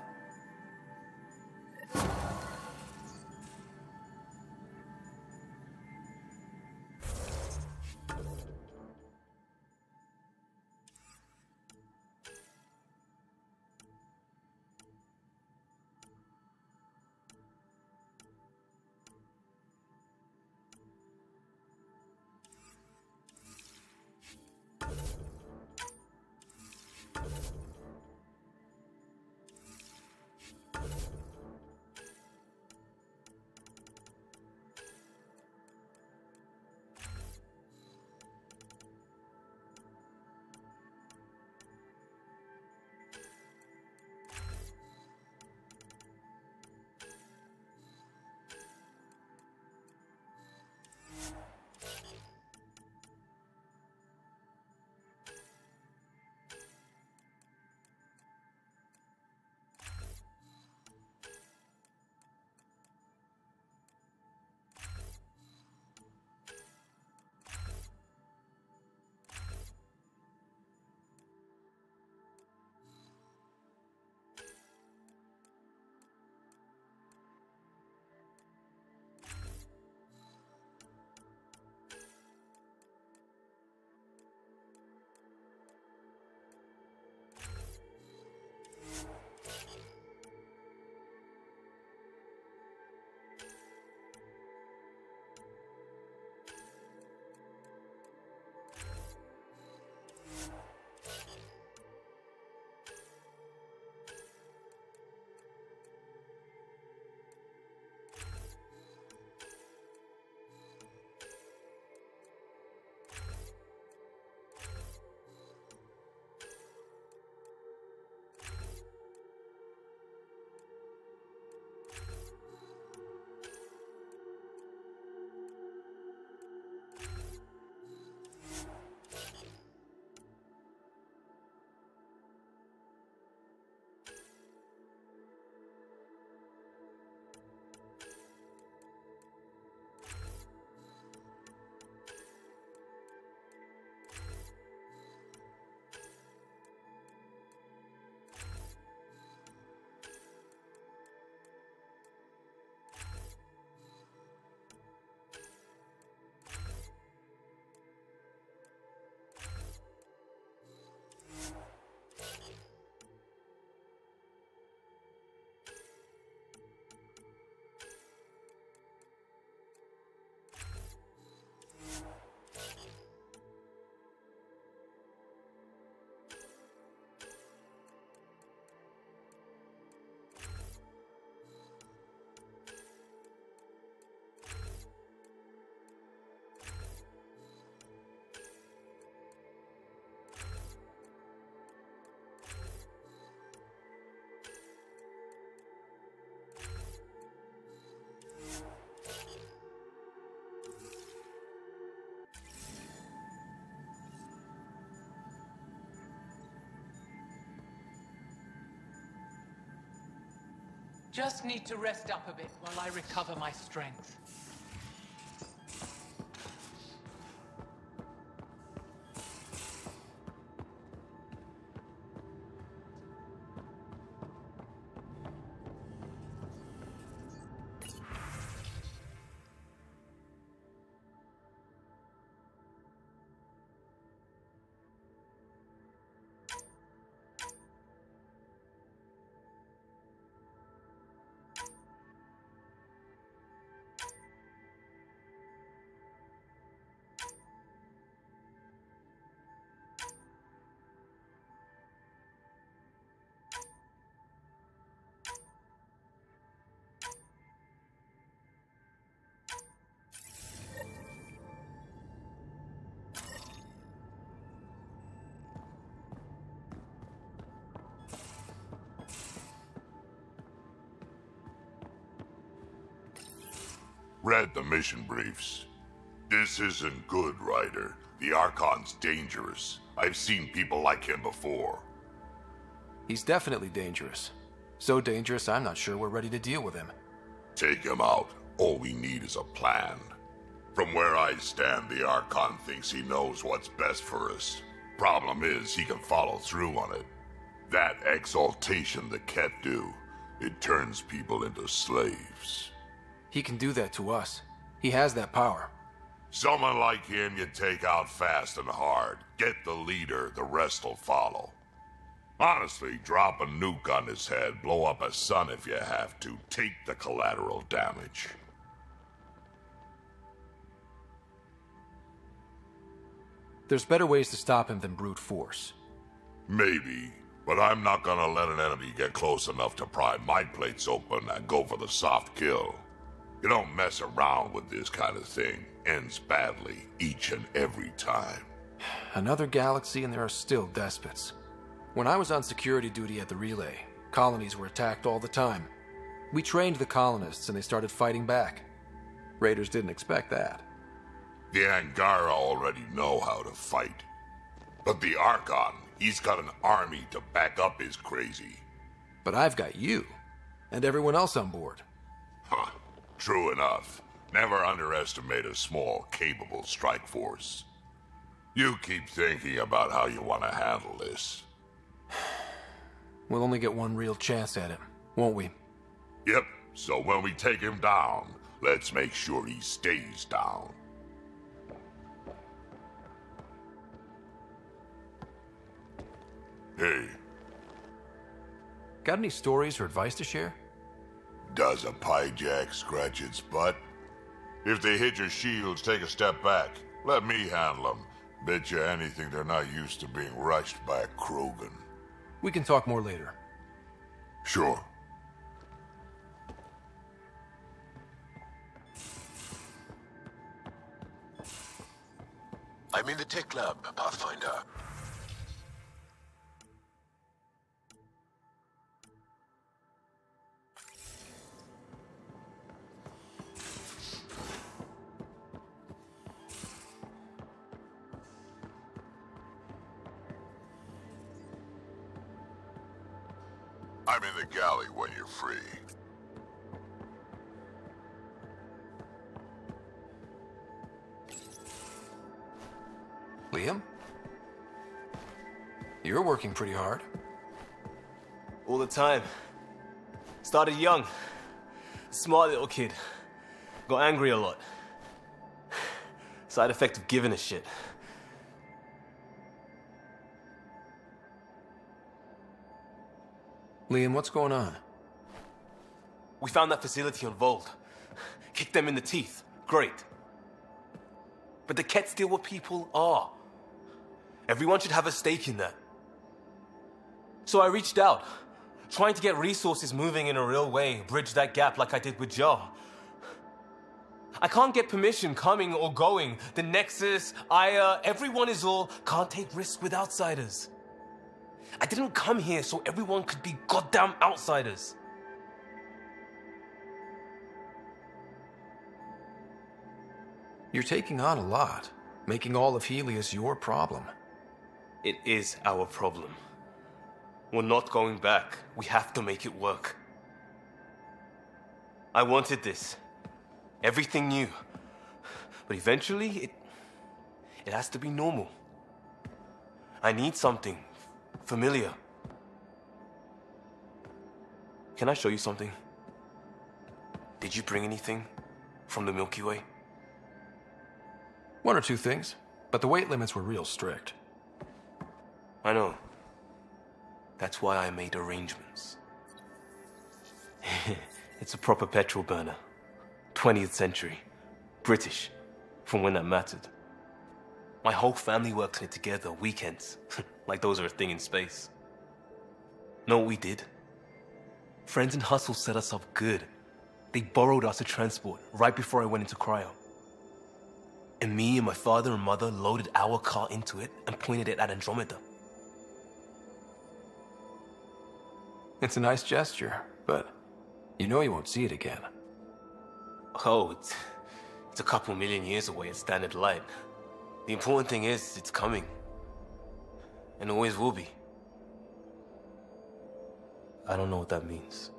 Just need to rest up a bit while I recover my strength. Read the mission briefs. This isn't good, Ryder. The Archon's dangerous. I've seen people like him before. He's definitely dangerous. So dangerous, I'm not sure we're ready to deal with him. Take him out. All we need is a plan. From where I stand, the Archon thinks he knows what's best for us. Problem is, he can follow through on it. That exaltation the Ket do, it turns people into slaves. He can do that to us. He has that power. Someone like him you take out fast and hard. Get the leader, the rest will follow. Honestly, drop a nuke on his head, blow up a sun if you have to. Take the collateral damage. There's better ways to stop him than brute force. Maybe, but I'm not gonna let an enemy get close enough to pry my plates open and go for the soft kill. You don't mess around with this kind of thing. Ends badly, each and every time. Another galaxy and there are still despots. When I was on security duty at the relay, colonies were attacked all the time. We trained the colonists and they started fighting back. Raiders didn't expect that. The Angara already know how to fight. But the Archon, he's got an army to back up his crazy. But I've got you, and everyone else on board. Huh. True enough. Never underestimate a small, capable strike force. You keep thinking about how you want to handle this. We'll only get one real chance at him, won't we? Yep, so when we take him down, let's make sure he stays down. Hey. Got any stories or advice to share? Does a pyjak scratch its butt? If they hit your shields, take a step back. Let me handle them. Bet you anything they're not used to being rushed by a Krogan. We can talk more later. Sure. I'm in the tech lab, Pathfinder. I'm in the galley when you're free. Liam? You're working pretty hard. All the time. Started young. Smart little kid. Got angry a lot. Side effect of giving a shit. Liam, what's going on? We found that facility on Vold. Kicked them in the teeth. Great. But the Ket still what people are. Everyone should have a stake in that. So I reached out, trying to get resources moving in a real way, bridge that gap like I did with Jar. I can't get permission coming or going. The Nexus, Aya, everyone is all can't take risks with outsiders. I didn't come here so everyone could be goddamn outsiders. You're taking on a lot, making all of Helios your problem. It is our problem. We're not going back. We have to make it work. I wanted this. Everything new. But eventually, it has to be normal. I need something familiar. Can I show you something? Did you bring anything from the Milky Way? One or two things, but the weight limits were real strict. I know. That's why I made arrangements. It's a proper petrol burner. 20th century. British. From when that mattered. My whole family works on it together, weekends. Like those are a thing in space. Know what we did? Friends in Hustle set us up good. They borrowed us to transport right before I went into cryo. And me and my father and mother loaded our car into it and pointed it at Andromeda. It's a nice gesture, but you know you won't see it again. Oh, it's a couple million years away at standard light. The important thing is, it's coming. And always will be. I don't know what that means.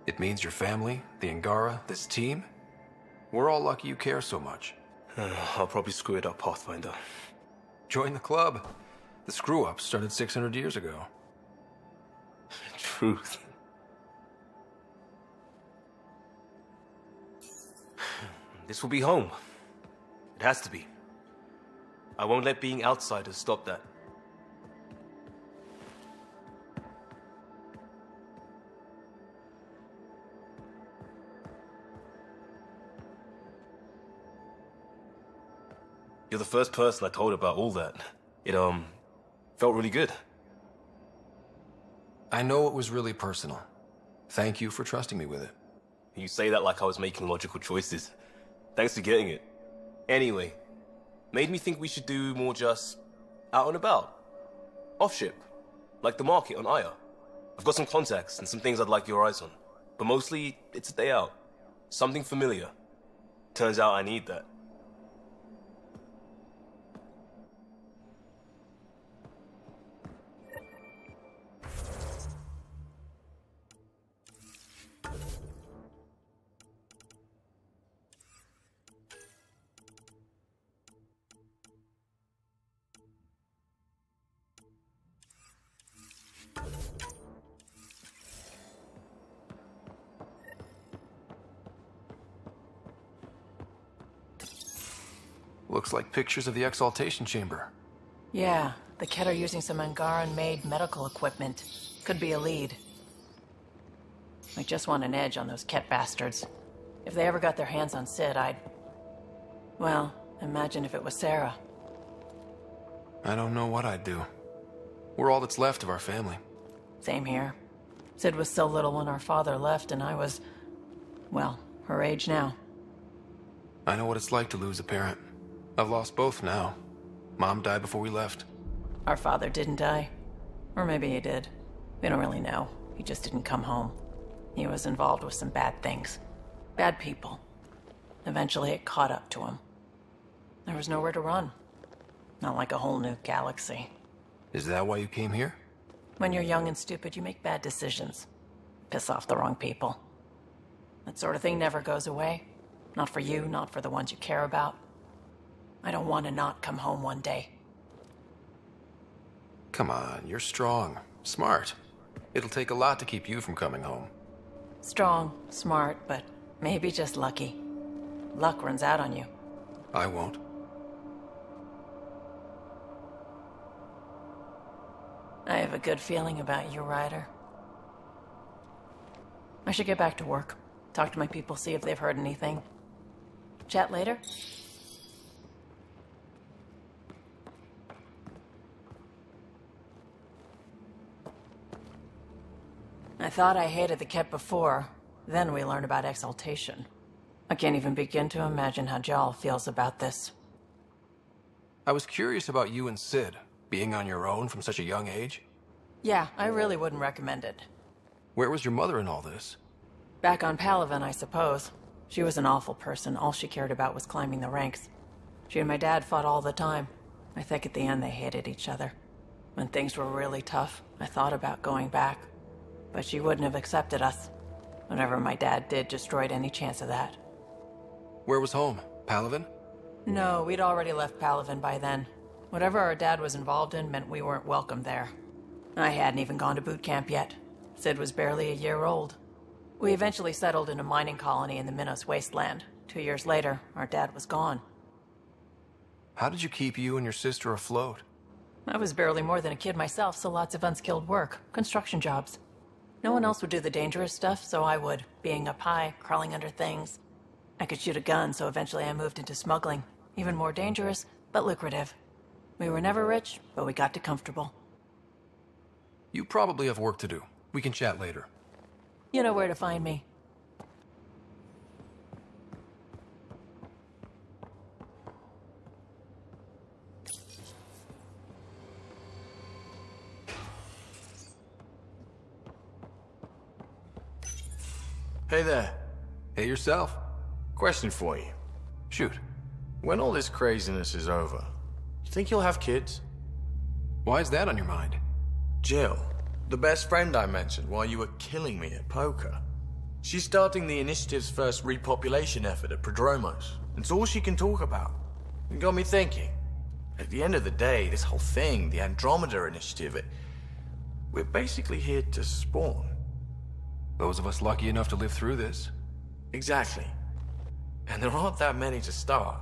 It means your family, the Angara, this team. We're all lucky you care so much. I'll probably screw it up, Pathfinder. Join the club. The screw-up started 600 years ago. Truth. This will be home. It has to be. I won't let being outsiders stop that. You're the first person I told about all that. It, felt really good. I know it was really personal. Thank you for trusting me with it. You say that like I was making logical choices. Thanks for getting it. Anyway, made me think we should do more just out and about. Off ship. Like the market on Aya. I've got some contacts and some things I'd like your eyes on. But mostly, it's a day out. Something familiar. Turns out I need that. Looks like pictures of the exaltation chamber. Yeah, the Ket are using some Angaran-made medical equipment. Could be a lead. I just want an edge on those Ket bastards. If they ever got their hands on Sid, I'd... Well, imagine if it was Sarah. I don't know what I'd do. We're all that's left of our family. Same here. Sid was so little when our father left, and I was... well, her age now. I know what it's like to lose a parent. I've lost both now. Mom died before we left. Our father didn't die. Or maybe he did. We don't really know. He just didn't come home. He was involved with some bad things. Bad people. Eventually it caught up to him. There was nowhere to run. Not like a whole new galaxy. Is that why you came here? When you're young and stupid, you make bad decisions. Piss off the wrong people. That sort of thing never goes away. Not for you, not for the ones you care about. I don't want to not come home one day. Come on, you're strong, smart. It'll take a lot to keep you from coming home. Strong, smart, but maybe just lucky. Luck runs out on you. I won't. I have a good feeling about you, Ryder. I should get back to work. Talk to my people, see if they've heard anything. Chat later? I thought I hated the Ket before. Then we learned about exaltation. I can't even begin to imagine how Jal feels about this. I was curious about you and Sid, being on your own from such a young age. Yeah, I really wouldn't recommend it. Where was your mother in all this? Back on Palaven, I suppose. She was an awful person. All she cared about was climbing the ranks. She and my dad fought all the time. I think at the end they hated each other. When things were really tough, I thought about going back. but she wouldn't have accepted us. Whatever my dad did destroyed any chance of that. Where was home? Palaven? No, we'd already left Palaven by then. Whatever our dad was involved in meant we weren't welcome there. I hadn't even gone to boot camp yet. Sid was barely a year old. We eventually settled in a mining colony in the Minos wasteland. 2 years later, our dad was gone. How did you keep you and your sister afloat? I was barely more than a kid myself, so lots of unskilled work. Construction jobs. No one else would do the dangerous stuff, so I would. Being up high, crawling under things. I could shoot a gun, so eventually I moved into smuggling. Even more dangerous, but lucrative. We were never rich, but we got to comfortable. You probably have work to do. We can chat later. You know where to find me. Hey there. Hey yourself. Question for you. Shoot. When all this craziness is over, you think you'll have kids? Why is that on your mind? Jill, the best friend I mentioned while you were killing me at poker. She's starting the initiative's first repopulation effort at Prodromos. It's all she can talk about. It got me thinking. At the end of the day, this whole thing, the Andromeda initiative, we're basically here to spawn. Those of us lucky enough to live through this. Exactly. And there aren't that many to start.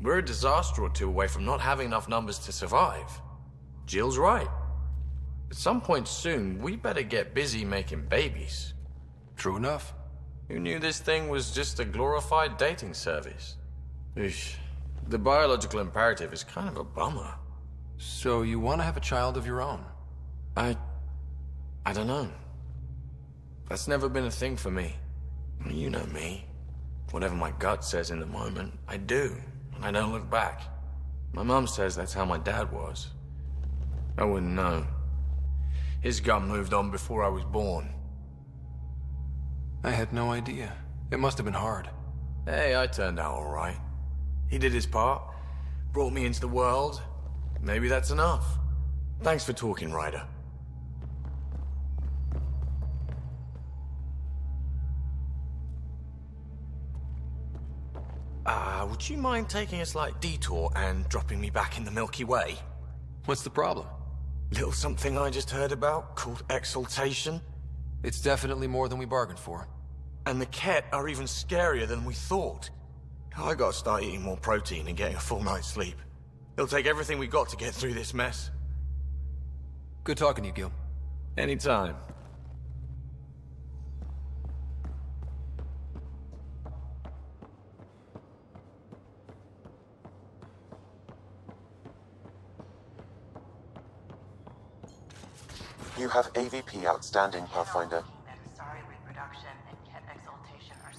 We're a disaster or two away from not having enough numbers to survive. Jill's right. At some point soon, we better get busy making babies. True enough. Who knew this thing was just a glorified dating service? Eesh. The biological imperative is kind of a bummer. So you want to have a child of your own? I don't know. That's never been a thing for me. You know me. Whatever my gut says in the moment, I do, and I don't look back. My mom says that's how my dad was. I wouldn't know. His gut moved on before I was born. I had no idea. It must have been hard. Hey, I turned out all right. He did his part, brought me into the world. Maybe that's enough. Thanks for talking, Ryder. Would you mind taking a slight detour and dropping me back in the Milky Way? What's the problem? Little something I just heard about called exaltation. It's definitely more than we bargained for. And the Ket are even scarier than we thought. I gotta start eating more protein and getting a full night's sleep. It'll take everything we got to get through this mess. Good talking to you, Gil. Anytime. You have AVP outstanding, Pathfinder. Sorry, reproduction and Ket exaltation are...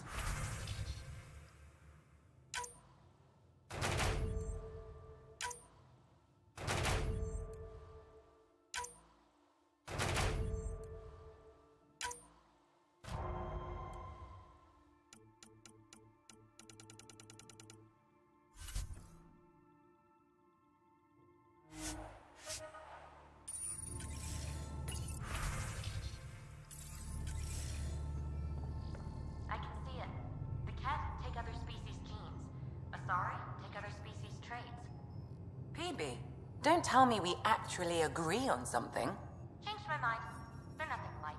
Don't tell me we actually agree on something. Changed my mind. They're nothing alike.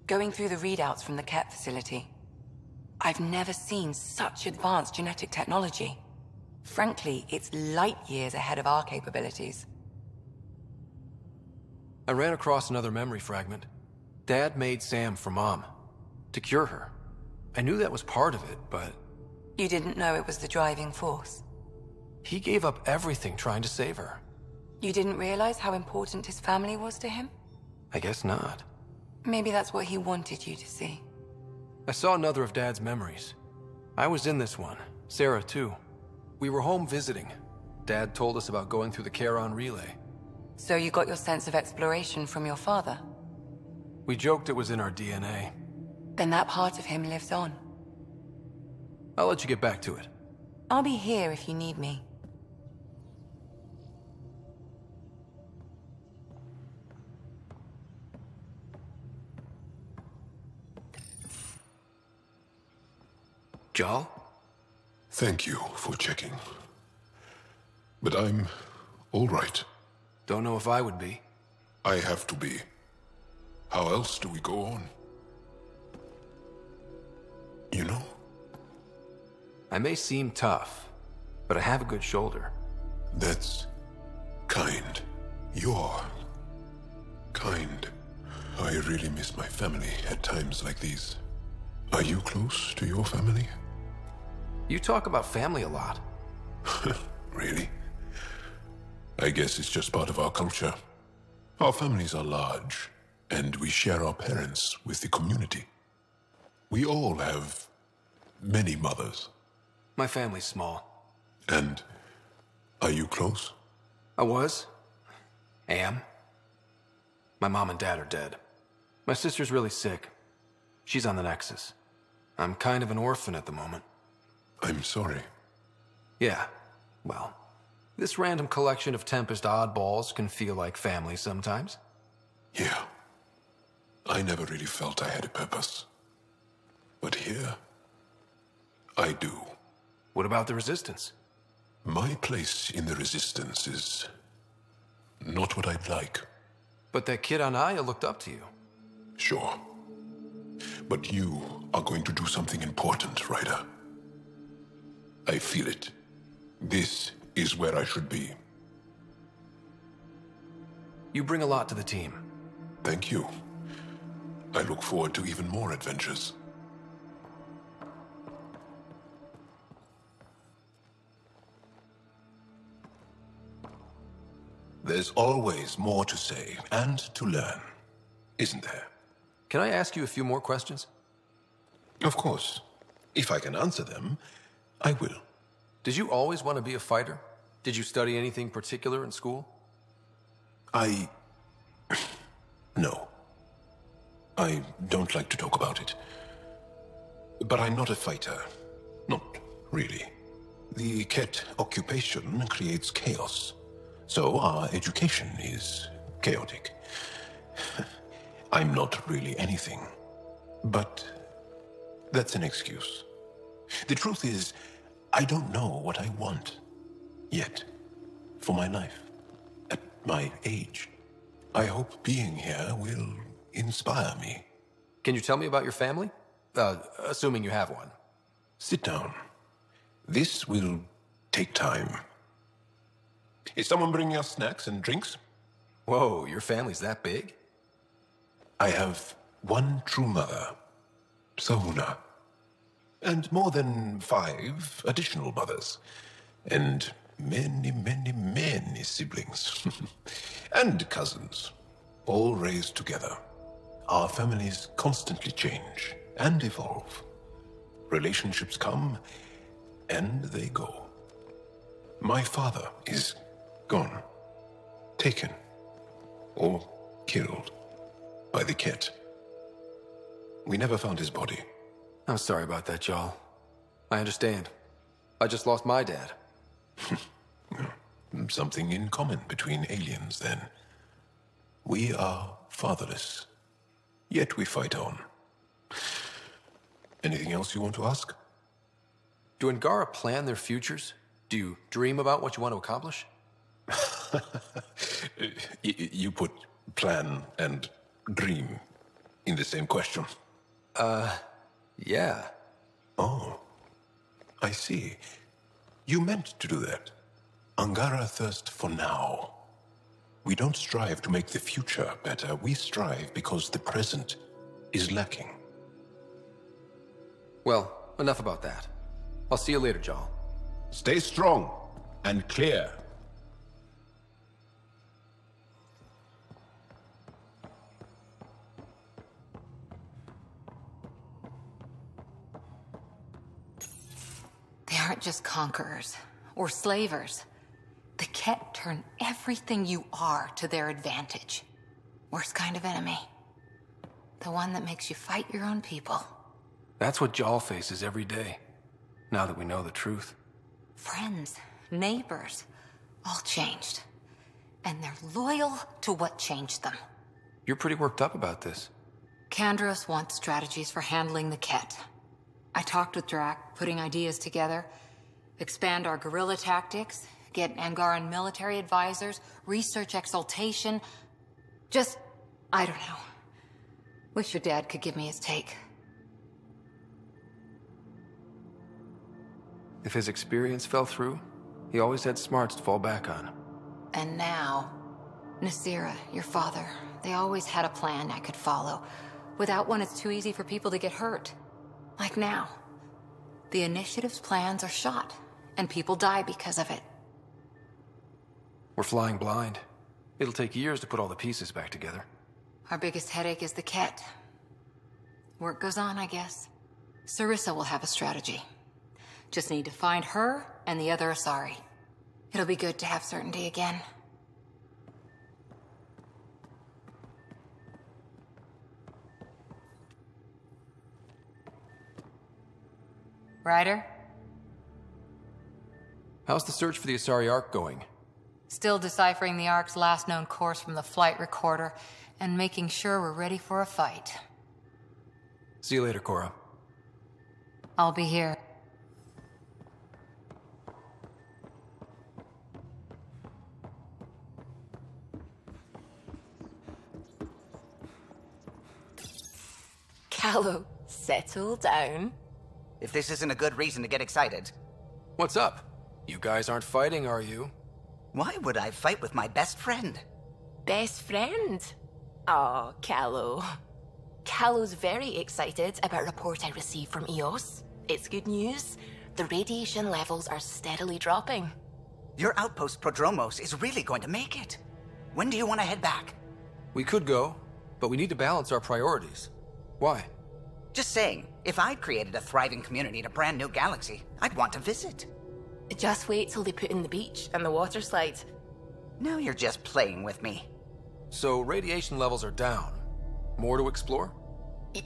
Going through the readouts from the Ket facility, I've never seen such advanced genetic technology. Frankly, it's light years ahead of our capabilities. I ran across another memory fragment. Dad made Sam for Mom, to cure her. I knew that was part of it, but... You didn't know it was the driving force? He gave up everything trying to save her. You didn't realize how important his family was to him? I guess not. Maybe that's what he wanted you to see. I saw another of Dad's memories. I was in this one. Sarah, too. We were home visiting. Dad told us about going through the Charon relay. So you got your sense of exploration from your father? We joked it was in our DNA. Then that part of him lives on. I'll let you get back to it. I'll be here if you need me. Jal? Thank you for checking. But I'm all right. Don't know if I would be. I have to be. How else do we go on? You know? I may seem tough, but I have a good shoulder. That's kind. You're kind. I really miss my family at times like these. Are you close to your family? You talk about family a lot. Really? I guess it's just part of our culture. Our families are large, and we share our parents with the community. We all have many mothers. My family's small. And are you close? I was. Am. My mom and dad are dead. My sister's really sick. She's on the Nexus. I'm kind of an orphan at the moment. I'm sorry. Yeah, well, this random collection of Tempest oddballs can feel like family sometimes. Yeah. I never really felt I had a purpose. But here, I do. What about the Resistance? My place in the Resistance is not what I'd like. But that kid on Aya looked up to you. Sure. But you are going to do something important, Ryder. I feel it. This is where I should be. You bring a lot to the team. Thank you. I look forward to even more adventures. There's always more to say and to learn, isn't there? Can I ask you a few more questions? Of course. If I can answer them, I will. Did you always want to be a fighter? Did you study anything particular in school? No. I don't like to talk about it. But I'm not a fighter. Not really. The Ket occupation creates chaos. So our education is chaotic. I'm not really anything. But that's an excuse. The truth is, I don't know what I want. Yet. For my life. At my age. I hope being here will inspire me. Can you tell me about your family? Assuming you have one. Sit down. This will take time. Is someone bringing us snacks and drinks? Whoa, your family's that big? I have one true mother, Sahuna, and more than 5 additional mothers, and many, many, many siblings, and cousins, all raised together. Our families constantly change and evolve. Relationships come, and they go. My father is gone, taken, or killed by the Ket. We never found his body. I'm sorry about that, Jarl. I understand. I just lost my dad. Something in common between aliens, then. We are fatherless, yet we fight on. Anything else you want to ask? Do Angara plan their futures? Do you dream about what you want to accomplish? You put plan and dream in the same question? Yeah. Oh, I see. You meant to do that. Angara thirst for now. We don't strive to make the future better. We strive because the present is lacking. Well, enough about that. I'll see you later, Jarl. Stay strong and clear. They aren't just conquerors or slavers. The Ket turn everything you are to their advantage. Worst kind of enemy. The one that makes you fight your own people. That's what Jarl faces every day, now that we know the truth. Friends, neighbors, all changed. And they're loyal to what changed them. You're pretty worked up about this. Kandros wants strategies for handling the Ket. I talked with Drac, putting ideas together. Expand our guerrilla tactics, get Angaran military advisors, research exaltation. Just, I don't know. Wish your dad could give me his take. If his experience fell through, he always had smarts to fall back on. And now, Nasira, your father, they always had a plan I could follow. Without one, it's too easy for people to get hurt. Like now. The Initiative's plans are shot, and people die because of it. We're flying blind. It'll take years to put all the pieces back together. Our biggest headache is the Ket. Work goes on, I guess. Sarissa will have a strategy. Just need to find her and the other Asari. It'll be good to have certainty again. Ryder? How's the search for the Asari Ark going? Still deciphering the Ark's last known course from the flight recorder and making sure we're ready for a fight. See you later, Cora. I'll be here. Callow, settle down. If this isn't a good reason to get excited. What's up? You guys aren't fighting, are you? Why would I fight with my best friend? Best friend? Oh, Callow. Callow's very excited about a report I received from EOS. It's good news. The radiation levels are steadily dropping. Your outpost Prodromos is really going to make it. When do you want to head back? We could go, but we need to balance our priorities. Why? Just saying, if I'd created a thriving community in a brand new galaxy, I'd want to visit. Just wait till they put in the beach and the water slide. Now you're just playing with me. So radiation levels are down. More to explore?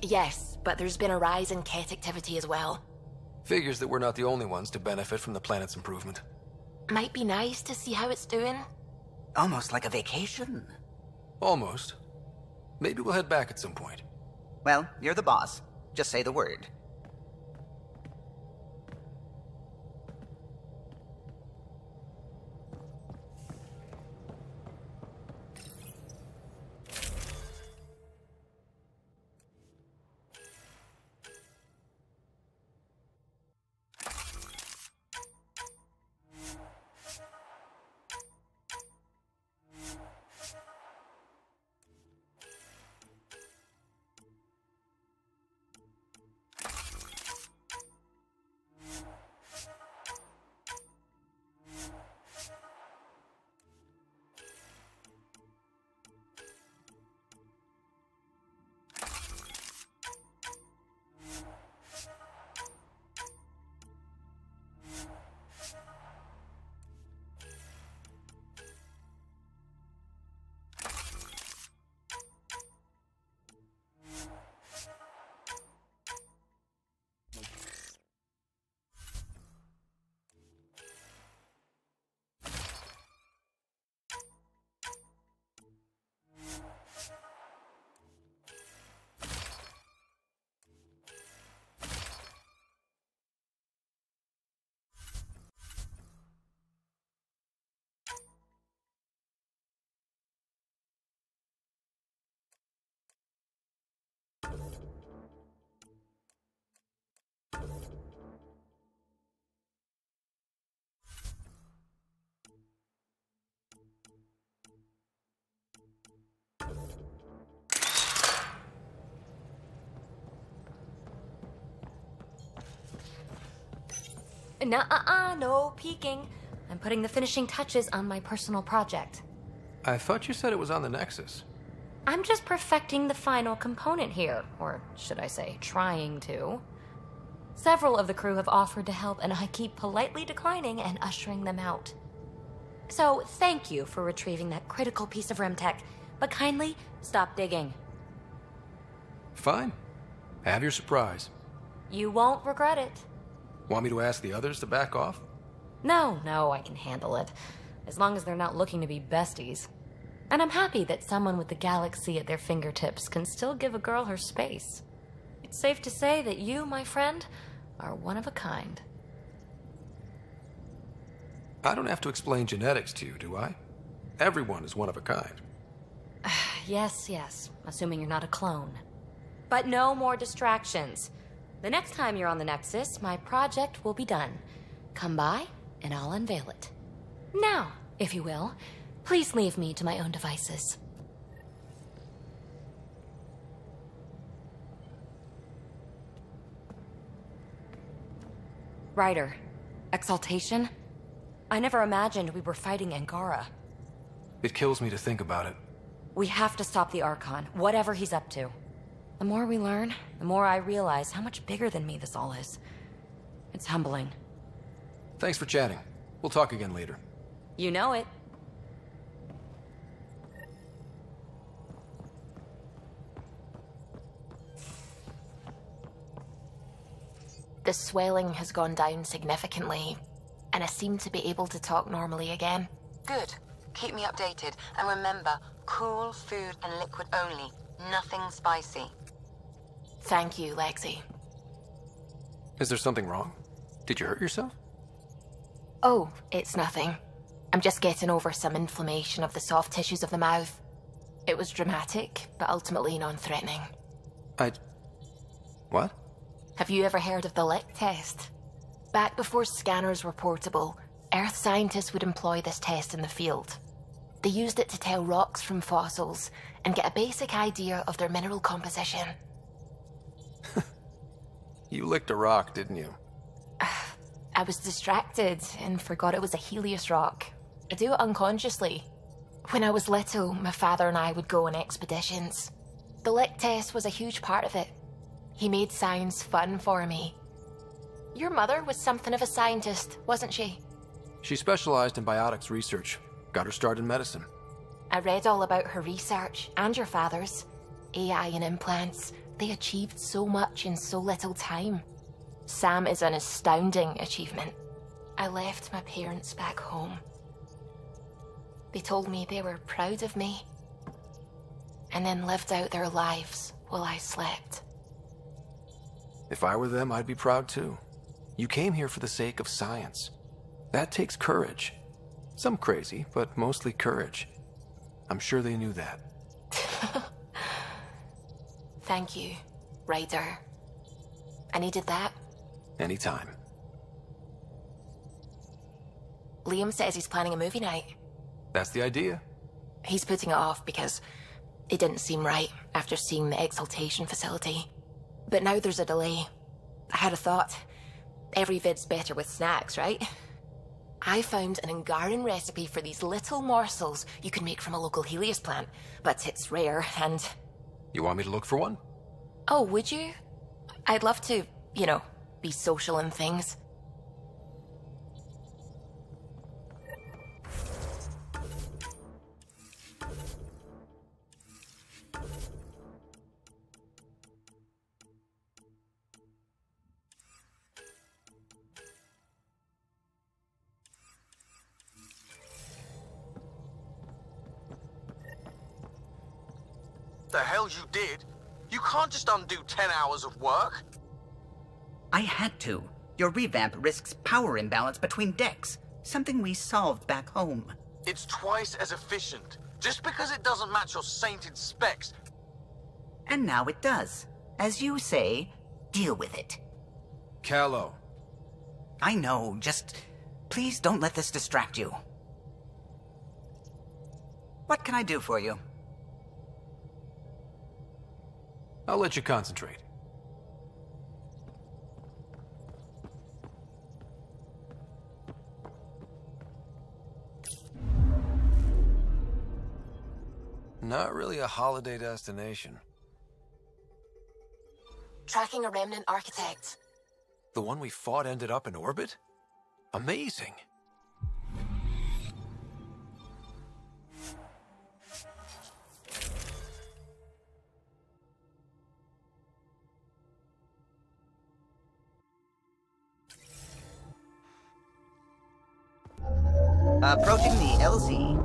Yes, but there's been a rise in Ket activity as well. Figures that we're not the only ones to benefit from the planet's improvement. Might be nice to see how it's doing. Almost like a vacation. Almost. Maybe we'll head back at some point. Well, you're the boss. Just say the word. Nuh-uh, no peeking. I'm putting the finishing touches on my personal project. I thought you said it was on the Nexus. I'm just perfecting the final component here, or should I say, trying to. Several of the crew have offered to help, and I keep politely declining and ushering them out. So, thank you for retrieving that critical piece of Remtech, but kindly stop digging. Fine. Have your surprise. You won't regret it. Want me to ask the others to back off? No, I can handle it. As long as they're not looking to be besties. And I'm happy that someone with the galaxy at their fingertips can still give a girl her space. It's safe to say that you, my friend, are one of a kind. I don't have to explain genetics to you, do I? Everyone is one of a kind. Yes, assuming you're not a clone. But no more distractions. The next time you're on the Nexus, my project will be done. Come by, and I'll unveil it. Now, if you will, please leave me to my own devices. Ryder, Exaltation? I never imagined we were fighting Angara. It kills me to think about it. We have to stop the Archon, whatever he's up to. The more we learn, the more I realize how much bigger than me this all is. It's humbling. Thanks for chatting. We'll talk again later. You know it. The swelling has gone down significantly, and I seem to be able to talk normally again. Good. Keep me updated. And remember, cool food and liquid only. Nothing spicy. Thank you, Lexi. Is there something wrong? Did you hurt yourself? Oh, it's nothing. I'm just getting over some inflammation of the soft tissues of the mouth. It was dramatic, but ultimately non-threatening. What? Have you ever heard of the lick test? Back before scanners were portable, Earth scientists would employ this test in the field. They used it to tell rocks from fossils and get a basic idea of their mineral composition. You licked a rock, didn't you? I was distracted and forgot it was a Helios rock. I do it unconsciously. When I was little, my father and I would go on expeditions. The lick test was a huge part of it. He made science fun for me. Your mother was something of a scientist, wasn't she? She specialized in biotics research. Got her start in medicine. I read all about her research, and your father's. AI and implants. They achieved so much in so little time. Sam is an astounding achievement. I left my parents back home. They told me they were proud of me, and then lived out their lives while I slept. If I were them, I'd be proud too. You came here for the sake of science. That takes courage. Some crazy, but mostly courage. I'm sure they knew that. Thank you, Ryder. I needed that. Anytime. Liam says he's planning a movie night. That's the idea. He's putting it off because it didn't seem right after seeing the Exaltation facility. But now there's a delay. I had a thought. Every vid's better with snacks, right? I found an Angaran recipe for these little morsels you can make from a local Helios plant, but it's rare and... You want me to look for one? Oh, would you? I'd love to, you know, be social and things. The hell you did? You can't just undo 10 hours of work. I had to. Your revamp risks power imbalance between decks, something we solved back home. It's twice as efficient. Just because it doesn't match your sainted specs. And now it does. As you say, deal with it. Callow. I know, just... please don't let this distract you. What can I do for you? I'll let you concentrate. not really a holiday destination. Tracking a remnant architect. The one we fought ended up in orbit? Amazing. Approaching the LZ.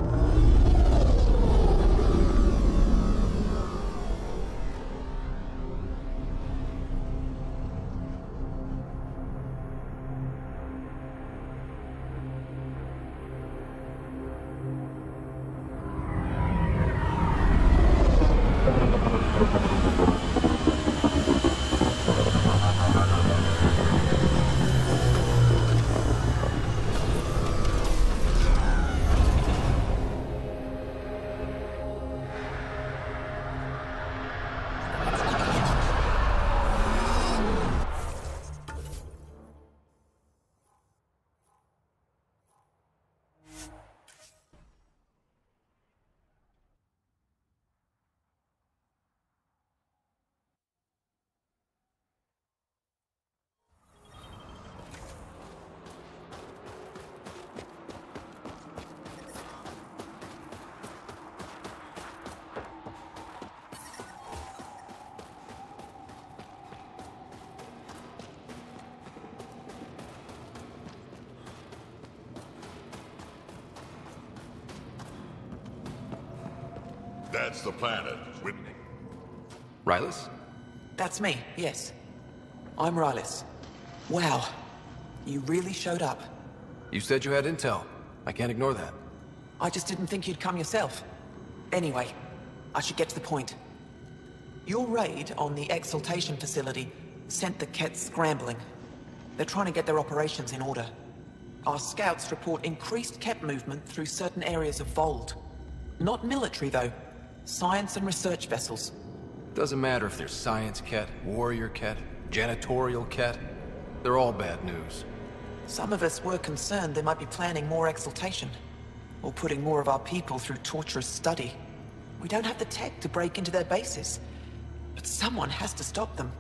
That's the planet. Rylus? That's me, yes. I'm Rylus. Wow. You really showed up. You said you had intel. I can't ignore that. I just didn't think you'd come yourself. Anyway, I should get to the point. Your raid on the exaltation facility sent the Kets scrambling. They're trying to get their operations in order. Our scouts report increased Ket movement through certain areas of Vold. Not military, though. Science and research vessels. Doesn't matter if they're science Ket, warrior Ket, janitorial Ket. They're all bad news. Some of us were concerned they might be planning more exaltation, or putting more of our people through torturous study. We don't have the tech to break into their bases, but someone has to stop them.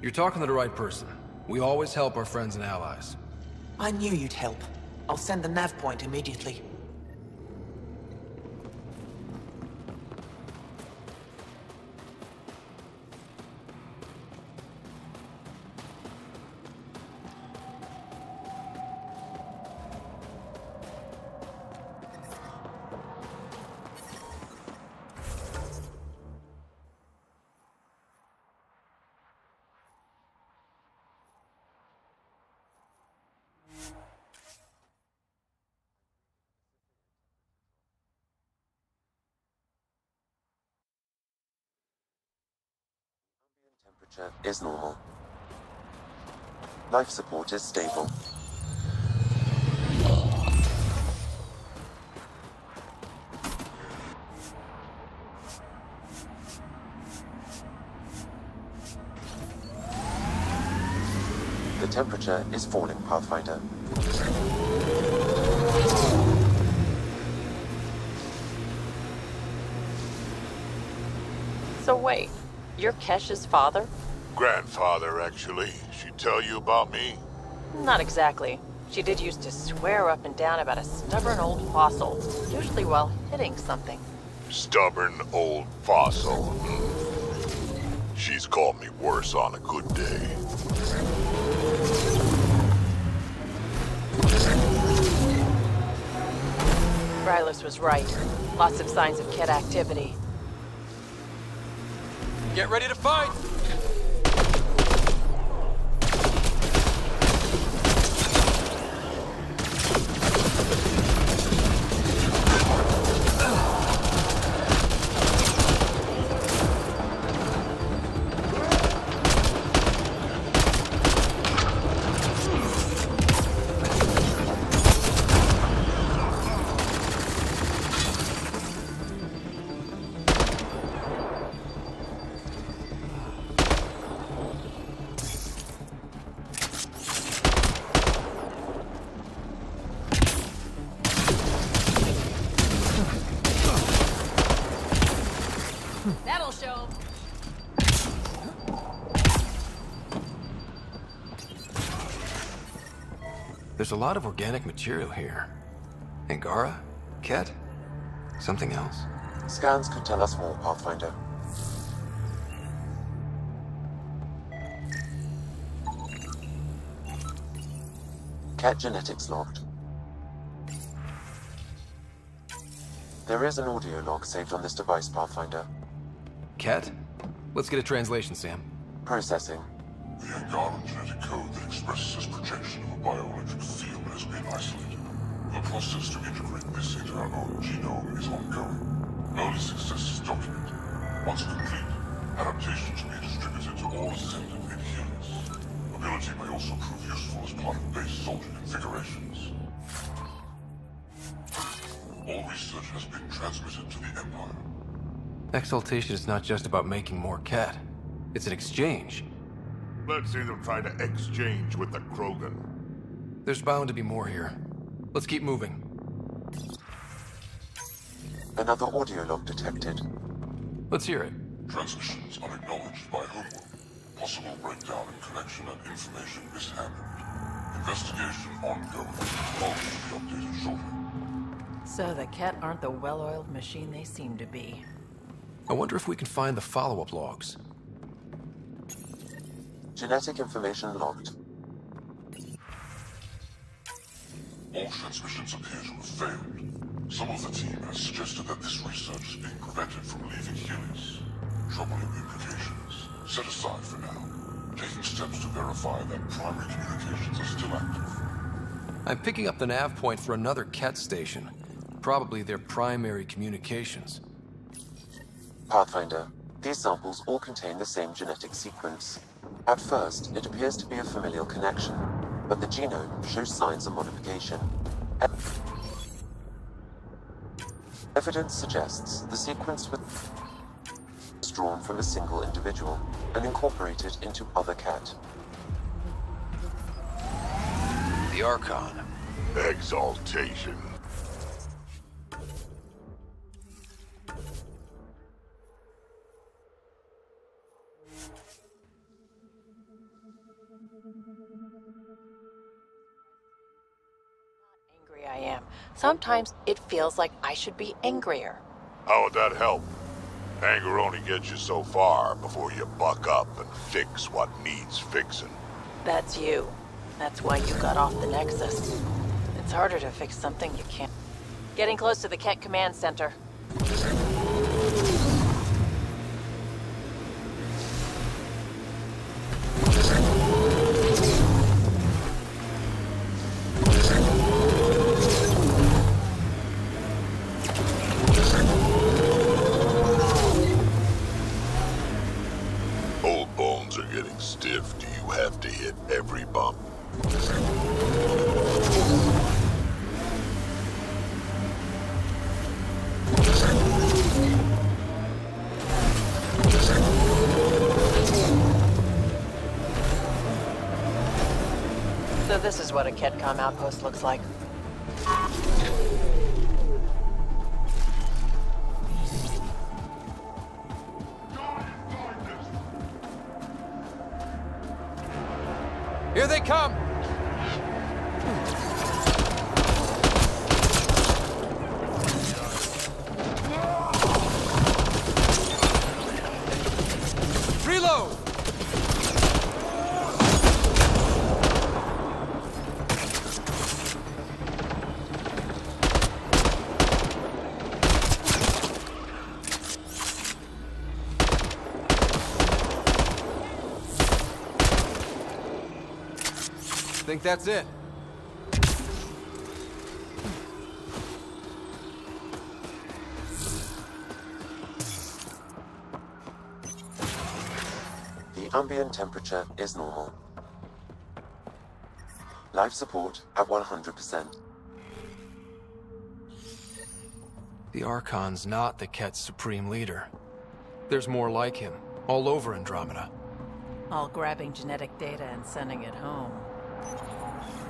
You're talking to the right person. We always help our friends and allies. I knew you'd help. I'll send the nav point immediately. Temperature is normal. Life support is stable. The temperature is falling, Pathfinder. So wait, you're Kesh's father? Grandfather, actually. She tell you about me? Not exactly. She did used to swear up and down about a stubborn old fossil, usually while hitting something. Stubborn old fossil. She's called me worse on a good day. Rylus was right. Lots of signs of Ket activity. Get ready to fight! I'll show 'em. There's a lot of organic material here. Angara? Ket? Something else? Scans could tell us more, Pathfinder. Ket genetics logged. There is an audio log saved on this device, Pathfinder. Ket? Let's get a translation, Sam. Processing. The Angaran genetic code that expresses this projection of a bioelectric field has been isolated. The process to integrate this into our own genome is ongoing. Early success is documented. Once complete, adaptations may be distributed to all ascendant in Helios. Ability may also prove useful as part of base soldier configurations. All research has been transmitted to the Empire. Exaltation is not just about making more Ket. It's an exchange. Let's see them try to exchange with the Krogan. There's bound to be more here. Let's keep moving. Another audio log detected. Let's hear it. Transmissions unacknowledged by homeworld. Possible breakdown in connection and information mishandled. Investigation ongoing. All will be updated shortly. So the Ket aren't the well-oiled machine they seem to be. I wonder if we can find the follow-up logs. Genetic information logged. All transmissions appear to have failed. Some of the team has suggested that this research is being prevented from leaving Helios. Troubling implications. Set aside for now. Taking steps to verify that primary communications are still active. I'm picking up the nav point for another Ket station. Probably their primary communications. Pathfinder, these samples all contain the same genetic sequence. At first, it appears to be a familial connection, but the genome shows signs of modification. Evidence suggests the sequence was drawn from a single individual and incorporated into other Ket. The Archon. Exaltation. Angry I am. Sometimes it feels like I should be angrier. How would that help? Anger only gets you so far before you buck up and fix what needs fixing. That's you. That's why you got off the Nexus. It's harder to fix something you can't. Getting close to the Ket Command Center. Old bones are getting stiff. Do you have to hit every bump? So this is what a Ketcom outpost looks like. Here they come! Reload! Think that's it. The ambient temperature is normal. Life support at 100%. The Archon's not the Ket's supreme leader. There's more like him, all over Andromeda. All grabbing genetic data and sending it home.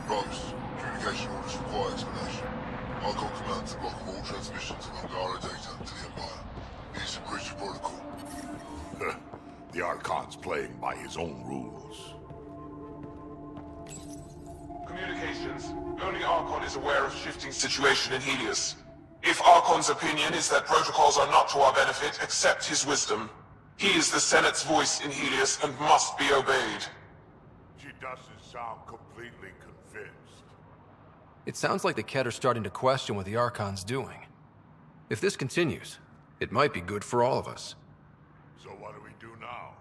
Rose, communication orders require explanation. Archon command to block all transmissions of Angara data to the Empire. Needs to breach the protocol. The Archon's playing by his own rules. Communications. Only Archon is aware of shifting situation in Helios. If Archon's opinion is that protocols are not to our benefit, accept his wisdom. He is the Senate's voice in Helios and must be obeyed. She doesn't sound completely convinced. It sounds like the Ket are starting to question what the Archon's doing. If this continues, it might be good for all of us. So what do we do now?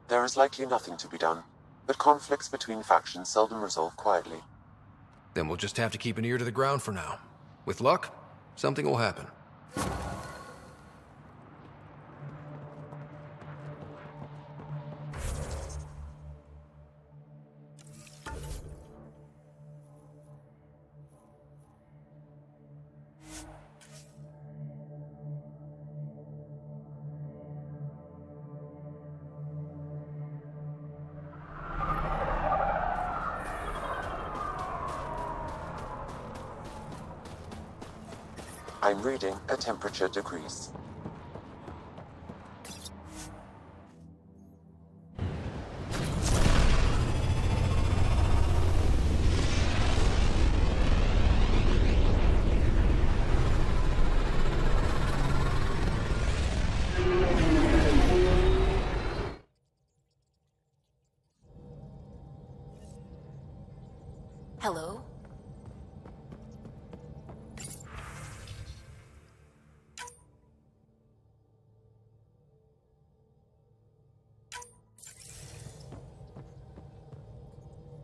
There is likely nothing to be done, but conflicts between factions seldom resolve quietly. Then we'll just have to keep an ear to the ground for now. With luck, something will happen. I'm reading a temperature decrease. Hello?